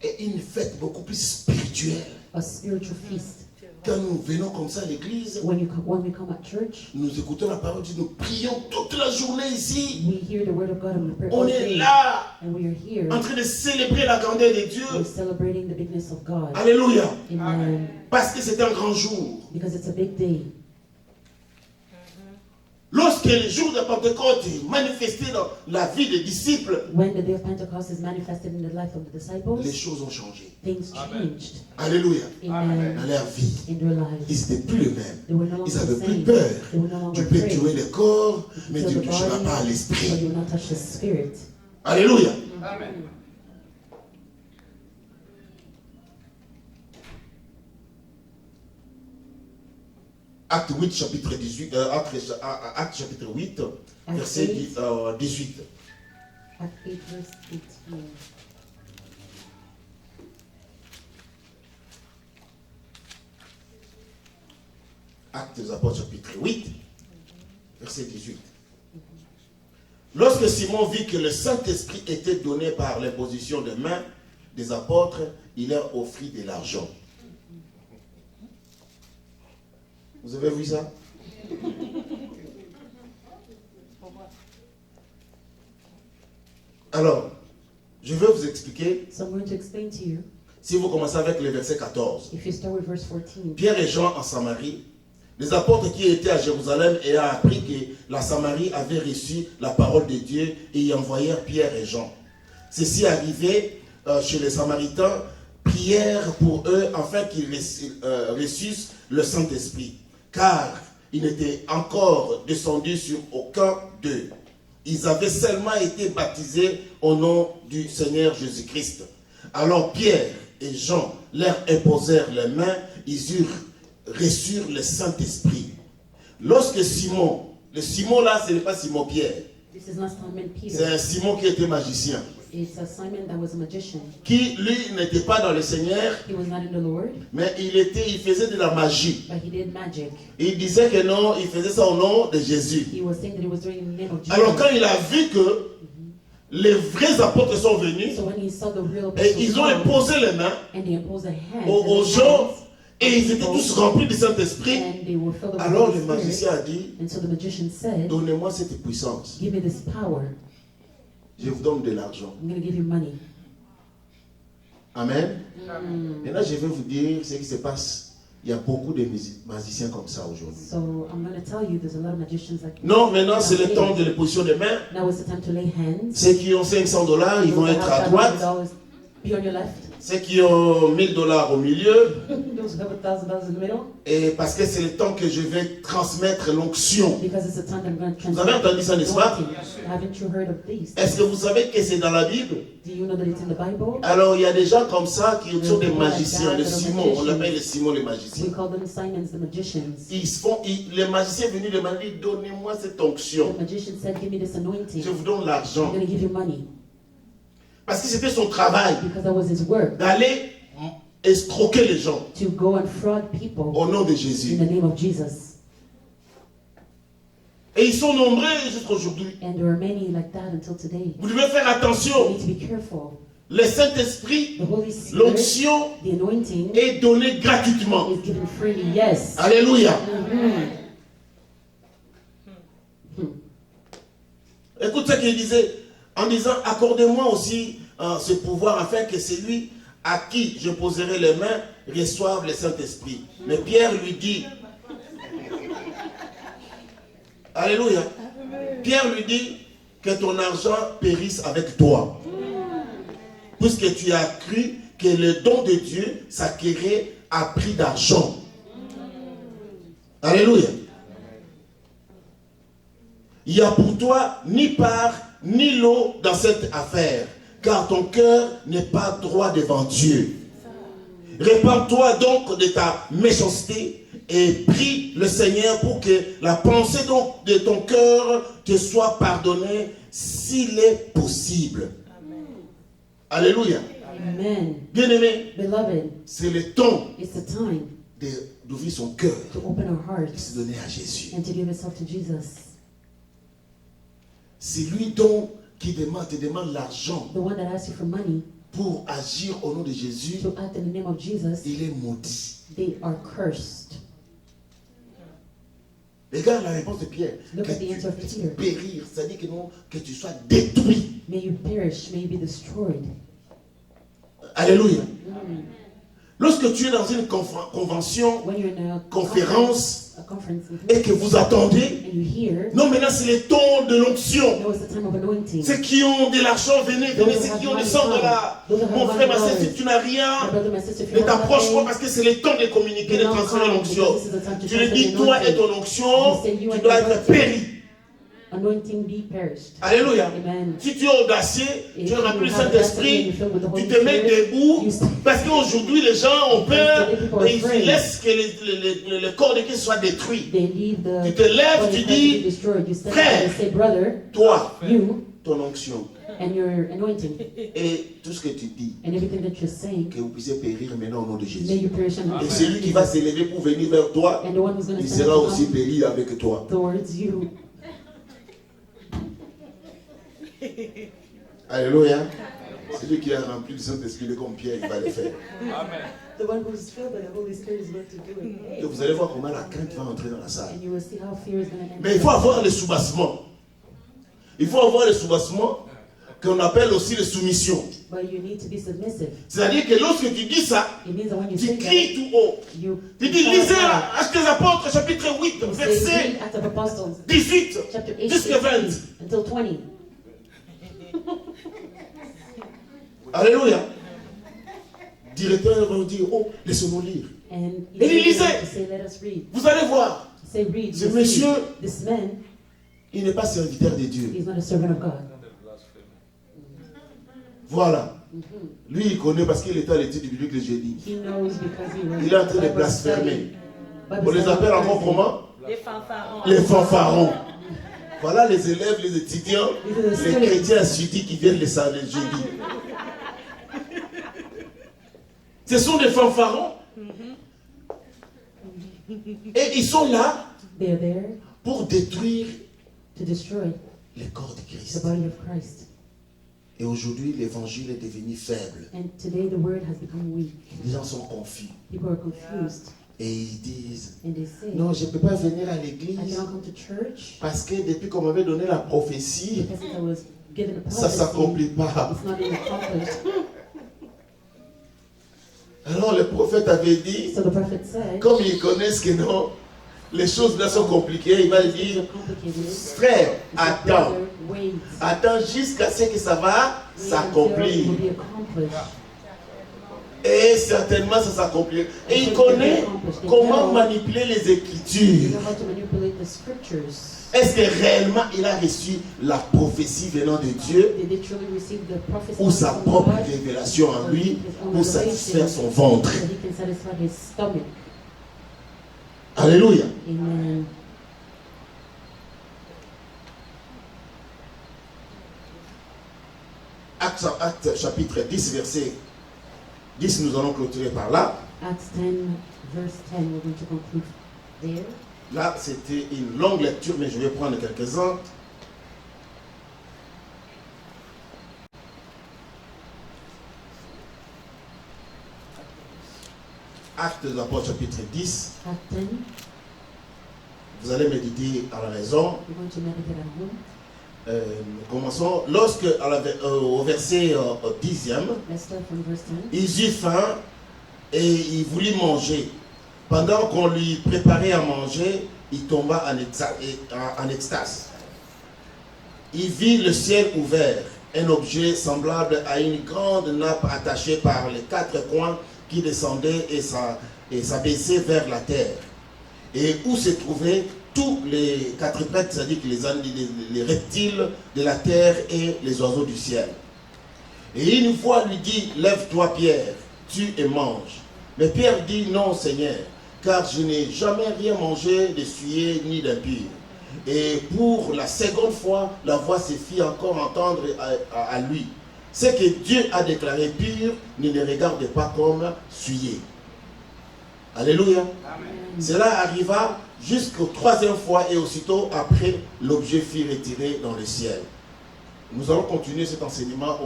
Speaker 1: et une fête beaucoup plus spirituelle.
Speaker 2: a spiritual feast.
Speaker 1: Quand nous venons comme ça à l'église,
Speaker 2: When we come at church,
Speaker 1: nous écoutons la parole de Dieu, nous prions toute la journée ici.
Speaker 2: we hear the word of God and we pray
Speaker 1: On
Speaker 2: all
Speaker 1: est
Speaker 2: day.
Speaker 1: là
Speaker 2: And we are here,
Speaker 1: en train de célébrer la grandeur de Dieu.
Speaker 2: we're celebrating the bigness of God.
Speaker 1: Alléluia.
Speaker 2: Amen.
Speaker 1: Parce que c'est un grand jour.
Speaker 2: Because it's a big day.
Speaker 1: Lorsque le jour de Pentecôte est manifesté dans la vie des disciples,
Speaker 2: When the day of Pentecost is manifested in the life of the
Speaker 1: les
Speaker 2: disciples,
Speaker 1: choses ont changé.
Speaker 2: things changed.
Speaker 1: Alléluia.
Speaker 2: Amen.
Speaker 1: Dans leur vie.
Speaker 2: In their lives.
Speaker 1: Ils n'étaient plus les mêmes.
Speaker 2: They were no
Speaker 1: Ils
Speaker 2: longer
Speaker 1: n'avaient
Speaker 2: the
Speaker 1: plus
Speaker 2: same.
Speaker 1: peur.
Speaker 2: They were no longer
Speaker 1: Tu peux
Speaker 2: afraid.
Speaker 1: tuer le corps, mais
Speaker 2: Kill
Speaker 1: tu ne
Speaker 2: the
Speaker 1: toucheras
Speaker 2: body,
Speaker 1: pas à
Speaker 2: but
Speaker 1: l'esprit.
Speaker 2: you will not touch the spirit.
Speaker 1: Alléluia. Acte 8, chapitre 18, Acte chapitre 8, verset 18.
Speaker 2: Acts 8, verse 18.
Speaker 1: Actes des Apôtres, chapitre 8, verset 18. Lorsque Simon vit que le Saint-Esprit était donné par l'imposition des mains des apôtres, il leur offrit de l'argent. Vous avez vu ça? Alors, je vais vous expliquer,
Speaker 2: So I'm going to explain to you,
Speaker 1: si vous commencez avec le verset 14.
Speaker 2: if you start with verse 14,
Speaker 1: Pierre et Jean en Samarie, les apôtres qui étaient à Jérusalem ayant appris que la Samarie avait reçu la parole de Dieu et y envoyèrent Pierre et Jean. Ceci arrivé chez les Samaritains, prièrent pour eux afin qu'ils reçussent le Saint-Esprit, car il n'était encore descendu sur aucun d'eux. Ils avaient seulement été baptisés au nom du Seigneur Jésus-Christ. Alors Pierre et Jean leur imposèrent les mains, ils reçurent le Saint-Esprit. Lorsque Simon, le Simon là, ce n'est pas Simon Pierre,
Speaker 2: this is not Simon
Speaker 1: c'est
Speaker 2: Peter.
Speaker 1: un Simon qui était magicien,
Speaker 2: It's a Simon that was a magician.
Speaker 1: qui lui n'était pas dans le Seigneur,
Speaker 2: He was not in the Lord,
Speaker 1: mais il faisait de la magie.
Speaker 2: but he did magic.
Speaker 1: Il disait que non, il faisait ça au nom de Jésus.
Speaker 2: He was saying that he was doing it in the name of Jesus.
Speaker 1: Alors quand il a vu que les vrais apôtres sont venus,
Speaker 2: So when he saw the real
Speaker 1: et
Speaker 2: apostles
Speaker 1: ils ont
Speaker 2: come,
Speaker 1: imposé les mains
Speaker 2: and they imposed their hands
Speaker 1: aux
Speaker 2: on the
Speaker 1: gens,
Speaker 2: hands,
Speaker 1: et ils étaient tous remplis du Saint-Esprit.
Speaker 2: and they were filled with the
Speaker 1: Alors
Speaker 2: Holy
Speaker 1: le
Speaker 2: Spirit.
Speaker 1: magicien a dit,
Speaker 2: And so the magician said,
Speaker 1: donnez-moi cette puissance,
Speaker 2: give me this power.
Speaker 1: je vous donne de l'argent.
Speaker 2: I'm going to give you money.
Speaker 1: Amen. Maintenant je vais vous dire ce qui se passe. Il y a beaucoup de magiciens comme ça aujourd'hui.
Speaker 2: So I'm going to tell you, there's a lot of magicians like
Speaker 1: Non, maintenant c'est le temps de l'imposition des mains.
Speaker 2: Now is the time to lay hands.
Speaker 1: Ceux qui ont $500, ils vont
Speaker 2: Those that
Speaker 1: être à
Speaker 2: have
Speaker 1: droite.
Speaker 2: $500 be on your left.
Speaker 1: Ceux qui ont $1000 au milieu.
Speaker 2: Those who have $1,000 in the middle.
Speaker 1: Et parce que c'est le temps que je vais transmettre l'onction.
Speaker 2: Because it's the time that I'm going to
Speaker 1: Vous avez entendu ça, n'est-ce pas?
Speaker 2: Haven't you heard of these?
Speaker 1: Est-ce que vous savez que c'est dans la Bible?
Speaker 2: Do you know that it's in the Bible?
Speaker 1: Alors il y a des gens comme ça qui sont des magiciens, les Simon, on l'appelle les Simon les magiciens.
Speaker 2: We call them Simons, the magicians.
Speaker 1: Les magiciens venus demander, donnez-moi cette onction.
Speaker 2: The magician said, give me this anointing.
Speaker 1: Je vous donne
Speaker 2: I'm
Speaker 1: l'argent.
Speaker 2: going to give you money.
Speaker 1: Parce que c'était son travail
Speaker 2: Because that was his work,
Speaker 1: d'aller escroquer les gens
Speaker 2: to go and fraud people
Speaker 1: au nom de
Speaker 2: in
Speaker 1: Jésus.
Speaker 2: the name of Jesus.
Speaker 1: Et ils sont nombreux jusqu'à aujourd'hui.
Speaker 2: And there are many like that until today.
Speaker 1: Vous devez faire
Speaker 2: You
Speaker 1: attention.
Speaker 2: need to be careful.
Speaker 1: Le Saint-Esprit,
Speaker 2: The Holy Spirit,
Speaker 1: l'onction
Speaker 2: the anointing
Speaker 1: est donnée gratuitement.
Speaker 2: is given freely. Yes.
Speaker 1: Alléluia. Écoute ce qu'il disait en disant, accordez-moi aussi ce pouvoir afin que celui à qui je poserai les mains reçoive le Saint-Esprit. Mais Pierre lui dit, alléluia, Pierre lui dit que ton argent périsse avec toi. Puisque tu as cru que le don de Dieu s'acquérait à prix d'argent. Alléluia. Il n'y a pour toi ni part ni lot dans cette affaire, car ton cœur n'est pas droit devant Dieu. Répands-toi donc de ta méchanceté et prie le Seigneur pour que la pensée donc de ton cœur te soit pardonnée s'il est possible. Alléluia.
Speaker 2: Amen.
Speaker 1: Bien-aimé,
Speaker 2: Beloved,
Speaker 1: c'est le temps
Speaker 2: it's the time
Speaker 1: d'ouvrir son cœur
Speaker 2: to open our
Speaker 1: et
Speaker 2: hearts
Speaker 1: se donner à Jésus.
Speaker 2: and to give itself to Jesus.
Speaker 1: C'est lui donc qui te demande l'argent
Speaker 2: The one that asks you for money
Speaker 1: pour agir au nom de Jésus.
Speaker 2: to act in the name of Jesus,
Speaker 1: Il est maudit.
Speaker 2: they are cursed.
Speaker 1: Regarde la réponse de Pierre.
Speaker 2: Look
Speaker 1: Que
Speaker 2: at the answer of
Speaker 1: tu
Speaker 2: Peter.
Speaker 1: périr, c'est-à-dire que, non, que tu sois détruit.
Speaker 2: May you perish, may you be destroyed.
Speaker 1: Alléluia. Lorsque tu es dans une convention,
Speaker 2: When you're in a
Speaker 1: conférence,
Speaker 2: conference
Speaker 1: et que vous attendez,
Speaker 2: and you hear,
Speaker 1: non, maintenant c'est le temps de l'onction.
Speaker 2: now is the time of anointing.
Speaker 1: Ceux qui ont de l'argent, venez, venez. Ceux qui ont des 100 dollars. Mon frère, ma soeur, si tu n'as rien,
Speaker 2: My brother, my sister, if
Speaker 1: ne
Speaker 2: you have
Speaker 1: t'approche pas
Speaker 2: nothing,
Speaker 1: parce que c'est le temps de communiquer, de
Speaker 2: do not
Speaker 1: transférer
Speaker 2: come,
Speaker 1: l'onction.
Speaker 2: because this is the time to
Speaker 1: Tu lui
Speaker 2: transfer
Speaker 1: dis,
Speaker 2: the
Speaker 1: toi et
Speaker 2: anointing.
Speaker 1: ton onction,
Speaker 2: You say, you
Speaker 1: tu
Speaker 2: and
Speaker 1: dois
Speaker 2: your
Speaker 1: être péri.
Speaker 2: anointing. Anointing be perished.
Speaker 1: Alléluia.
Speaker 2: Amen.
Speaker 1: Si tu es audacieux,
Speaker 2: If
Speaker 1: tu es rempli du
Speaker 2: you have
Speaker 1: Saint-Esprit,
Speaker 2: audacity and you're filled with the
Speaker 1: tu
Speaker 2: Holy
Speaker 1: te mets
Speaker 2: Spirit,
Speaker 1: debout,
Speaker 2: you stand.
Speaker 1: parce qu'aujourd'hui les gens ont peur
Speaker 2: Because the people are
Speaker 1: et ils
Speaker 2: afraid.
Speaker 1: laissent que le corps de Christ soit détruit.
Speaker 2: They leave the
Speaker 1: Tu te lèves,
Speaker 2: body
Speaker 1: tu
Speaker 2: of Christ to be
Speaker 1: dis,
Speaker 2: destroyed. You stand
Speaker 1: frère,
Speaker 2: up and say, brother,
Speaker 1: Toi,
Speaker 2: you
Speaker 1: ton onction
Speaker 2: and your anointing
Speaker 1: et tout ce que tu dis,
Speaker 2: and everything that you're saying,
Speaker 1: que vous puissiez périr maintenant au nom de
Speaker 2: may
Speaker 1: Jésus.
Speaker 2: you perish in the
Speaker 1: Et
Speaker 2: name of
Speaker 1: celui qui va
Speaker 2: Jesus.
Speaker 1: s'élever pour venir vers toi,
Speaker 2: And the one who's going to
Speaker 1: il
Speaker 2: stand
Speaker 1: sera
Speaker 2: up
Speaker 1: aussi péri avec toi.
Speaker 2: towards you.
Speaker 1: Alléluia. Celui qui a rempli du Saint-Esprit comme Pierre, il va le faire.
Speaker 2: The one who's filled by the Holy Spirit is going to do it.
Speaker 1: Et vous allez voir comment la crainte va entrer dans la salle.
Speaker 2: And you will see how fear is going to
Speaker 1: Mais il faut avoir le soubassement. Il faut avoir le soubassement qu'on appelle aussi la soumission.
Speaker 2: But you need to be submissive.
Speaker 1: C'est-à-dire que lorsque tu dis ça,
Speaker 2: It means that when you
Speaker 1: tu
Speaker 2: say
Speaker 1: cries
Speaker 2: that,
Speaker 1: tout haut.
Speaker 2: you
Speaker 1: Tu dis,
Speaker 2: shout
Speaker 1: lisez
Speaker 2: out
Speaker 1: Actes des Apôtres, chapitre 8,
Speaker 2: loud. You say,
Speaker 1: verset
Speaker 2: read Acts of Apostles,
Speaker 1: 18
Speaker 2: chapter 8,
Speaker 1: jusqu'à 20.
Speaker 2: 18, until 20.
Speaker 1: Alléluia. Directeur va vous dire, oh, laissez-nous lire.
Speaker 2: And
Speaker 1: Et il lisait.
Speaker 2: you say, let us read.
Speaker 1: Vous allez voir,
Speaker 2: Say, read.
Speaker 1: ce
Speaker 2: you
Speaker 1: monsieur,
Speaker 2: see. This man,
Speaker 1: il n'est pas serviteur de Dieu.
Speaker 2: he's not a servant of God.
Speaker 1: Voilà. Lui, il connaît parce qu'il était à l'étude biblique le jeudi.
Speaker 2: He knows because he was
Speaker 1: Il est en train de
Speaker 2: Bible
Speaker 1: blasphémer.
Speaker 2: study. Bible
Speaker 1: On les
Speaker 2: study
Speaker 1: appelle
Speaker 2: on
Speaker 1: encore
Speaker 2: Thursday.
Speaker 1: comment?
Speaker 3: Les fanfarons.
Speaker 1: Les fanfarons. Voilà les élèves, les étudiants, les chrétiens assidus qui viennent les jeudi. Ce sont des fanfarons. Et ils sont là
Speaker 2: They're there
Speaker 1: pour détruire
Speaker 2: to destroy
Speaker 1: le corps de
Speaker 2: the
Speaker 1: Christ.
Speaker 2: body of Christ.
Speaker 1: Et aujourd'hui, l'évangile est devenu faible.
Speaker 2: And today the word has become weak.
Speaker 1: Les gens sont confus.
Speaker 2: People are confused.
Speaker 1: Et ils disent,
Speaker 2: And they say,
Speaker 1: non, je ne peux pas venir à
Speaker 2: I
Speaker 1: l'église
Speaker 2: cannot come to church
Speaker 1: parce que depuis qu'on m'avait donné la prophétie,
Speaker 2: because since I was given a
Speaker 1: ça ne
Speaker 2: prophecy,
Speaker 1: s'accomplit pas.
Speaker 2: it's not even accomplished.
Speaker 1: Alors le prophète avait dit,
Speaker 2: So the prophet said,
Speaker 1: comme ils connaissent que non, les choses là sont compliquées, il va
Speaker 2: things
Speaker 1: dire,
Speaker 2: are complicated.
Speaker 1: frère,
Speaker 2: He said,
Speaker 1: attends.
Speaker 2: brother, wait.
Speaker 1: Attends jusqu'à ce que ça va
Speaker 2: Wait until it
Speaker 1: s'accomplir.
Speaker 2: will be accomplished.
Speaker 1: Et certainement ça s'accomplit. Et il connaît comment manipuler les
Speaker 2: You
Speaker 1: Écritures.
Speaker 2: know how to manipulate the scriptures.
Speaker 1: Est-ce que réellement il a reçu la prophétie venant de Dieu
Speaker 2: Did they truly receive the prophecy
Speaker 1: ou sa
Speaker 2: from
Speaker 1: propre
Speaker 2: God?
Speaker 1: révélation en
Speaker 2: Or
Speaker 1: lui
Speaker 2: his own
Speaker 1: pour
Speaker 2: revelation
Speaker 1: satisfaire son ventre?
Speaker 2: so he can satisfy his stomach.
Speaker 1: Alléluia.
Speaker 2: Amen.
Speaker 1: Acte chapitre 10, verset 10, nous allons clôturer par là.
Speaker 2: Acts 10, verse 10, we're going to conclude there.
Speaker 1: Là, c'était une longue lecture, mais je vais prendre quelques-uns. Actes de l'Apôtre, chapitre 10.
Speaker 2: Act 10.
Speaker 1: Vous allez méditer à la maison.
Speaker 2: We're going to meditate at home.
Speaker 1: Commençons. Au verset 10e,
Speaker 2: Let's start from verse 10.
Speaker 1: il eut faim et il voulut manger. Pendant qu'on lui préparait à manger, il tomba en extase. Il vit le ciel ouvert, un objet semblable à une grande nappe attachée par les quatre coins qui descendait et s'abaissait vers la terre. Et où se trouvaient tous les quadrupèdes, c'est-à-dire les reptiles de la terre et les oiseaux du ciel. Et une voix lui dit, lève-toi Pierre, tue et mange. Mais Pierre dit, non Seigneur, car je n'ai jamais rien mangé de souillé ni d'impur. Et pour la seconde fois, la voix se fit encore entendre à lui. Ce que Dieu a déclaré pur, ne le regarde pas comme souillé. Alléluia.
Speaker 4: Amen.
Speaker 1: Cela arriva jusqu'au troisième fois et aussitôt après, l'objet fut retiré dans le ciel. Nous allons continuer cet enseignement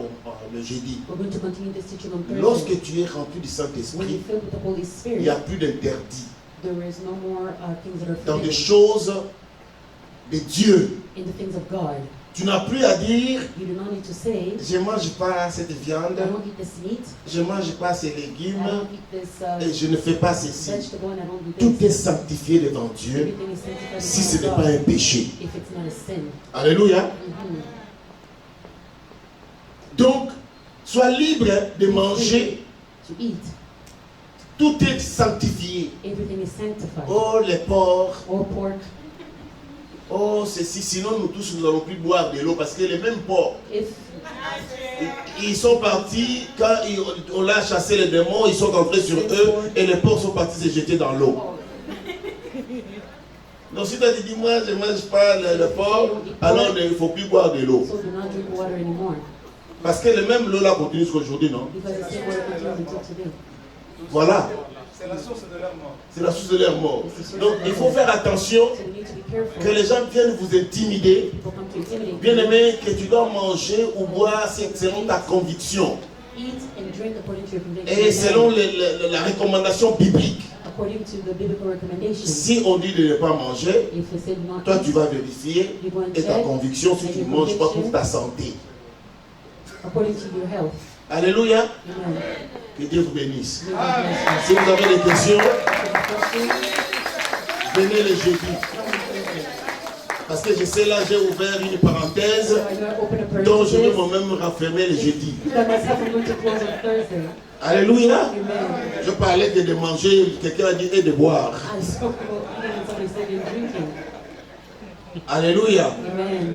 Speaker 1: le jeudi.
Speaker 2: We're going to continue this teaching on Thursday.
Speaker 1: Lorsque tu es rempli du
Speaker 2: When
Speaker 1: Saint-Esprit,
Speaker 2: you're filled with the Holy
Speaker 1: il n'y a
Speaker 2: Spirit,
Speaker 1: plus d'interdit
Speaker 2: there is no more things that are
Speaker 1: dans des
Speaker 2: forbidden
Speaker 1: choses de Dieu.
Speaker 2: in the things of God.
Speaker 1: Tu n'as plus à dire,
Speaker 2: You do not need to say,
Speaker 1: je ne mange pas cette viande,
Speaker 2: I don't eat this meat,
Speaker 1: je ne mange pas ces
Speaker 2: I
Speaker 1: légumes,
Speaker 2: don't eat this
Speaker 1: et je ne fais pas ceci.
Speaker 2: vegetable, and I don't do
Speaker 1: Tout est
Speaker 2: this.
Speaker 1: sanctifié devant Dieu
Speaker 2: Everything is sanctified
Speaker 1: si ce
Speaker 2: before
Speaker 1: n'est pas un
Speaker 2: God
Speaker 1: péché.
Speaker 2: if it's not a sin.
Speaker 1: Alléluia.
Speaker 2: Mhm.
Speaker 1: Donc, sois libre de manger.
Speaker 2: To eat,
Speaker 1: Tout est sanctifié.
Speaker 2: everything is sanctified.
Speaker 1: Oh, les porcs.
Speaker 2: Or pork,
Speaker 1: Oh, ceci. Sinon, nous tous, nous n'allons plus boire de l'eau parce que les mêmes porcs,
Speaker 2: if
Speaker 1: ils sont partis, quand on a chassé les démons, ils sont entrés sur eux et les porcs sont partis se jeter dans l'eau. Donc, si tu as dit, moi, je ne mange pas le porc, alors il ne faut plus boire de l'eau.
Speaker 2: so do not drink water anymore,
Speaker 1: Parce que le même l'eau là continue jusqu'aujourd'hui, non?
Speaker 2: because the same water continues until today.
Speaker 1: Voilà.
Speaker 4: C'est la source de leur mort.
Speaker 1: C'est la source de leur mort. Donc, il faut faire attention
Speaker 2: So we need to be careful.
Speaker 1: que les gens viennent vous intimider.
Speaker 2: People come to intimidate
Speaker 1: Bien
Speaker 2: you.
Speaker 1: aimé, que tu dois manger ou boire selon ta conviction
Speaker 2: Eat and drink according to your conviction.
Speaker 1: et selon la recommandation biblique.
Speaker 2: According to the biblical recommendation.
Speaker 1: Si on dit de ne pas manger,
Speaker 2: If they say do not
Speaker 1: toi
Speaker 2: eat,
Speaker 1: tu vas vérifier
Speaker 2: you go and
Speaker 1: et ta
Speaker 2: check
Speaker 1: conviction si tu ne manges pas pour ta santé.
Speaker 2: according to your health.
Speaker 1: Alléluia.
Speaker 2: Amen.
Speaker 1: Que Dieu vous bénisse.
Speaker 2: May God bless
Speaker 1: Si vous avez des questions,
Speaker 2: you. Questions?
Speaker 1: venez le jeudi. Parce que je sais là, j'ai ouvert une parenthèse
Speaker 2: So I know I open a
Speaker 1: dont je vais
Speaker 2: parenthesis.
Speaker 1: moi-même raffermer le jeudi.
Speaker 2: That myself I'm going to close on Thursday.
Speaker 1: Alléluia.
Speaker 2: Amen.
Speaker 1: Je parlais que de manger, quelqu'un a dit, et de boire.
Speaker 2: I spoke about eating and somebody said in drinking.
Speaker 1: Alléluia.
Speaker 2: Amen.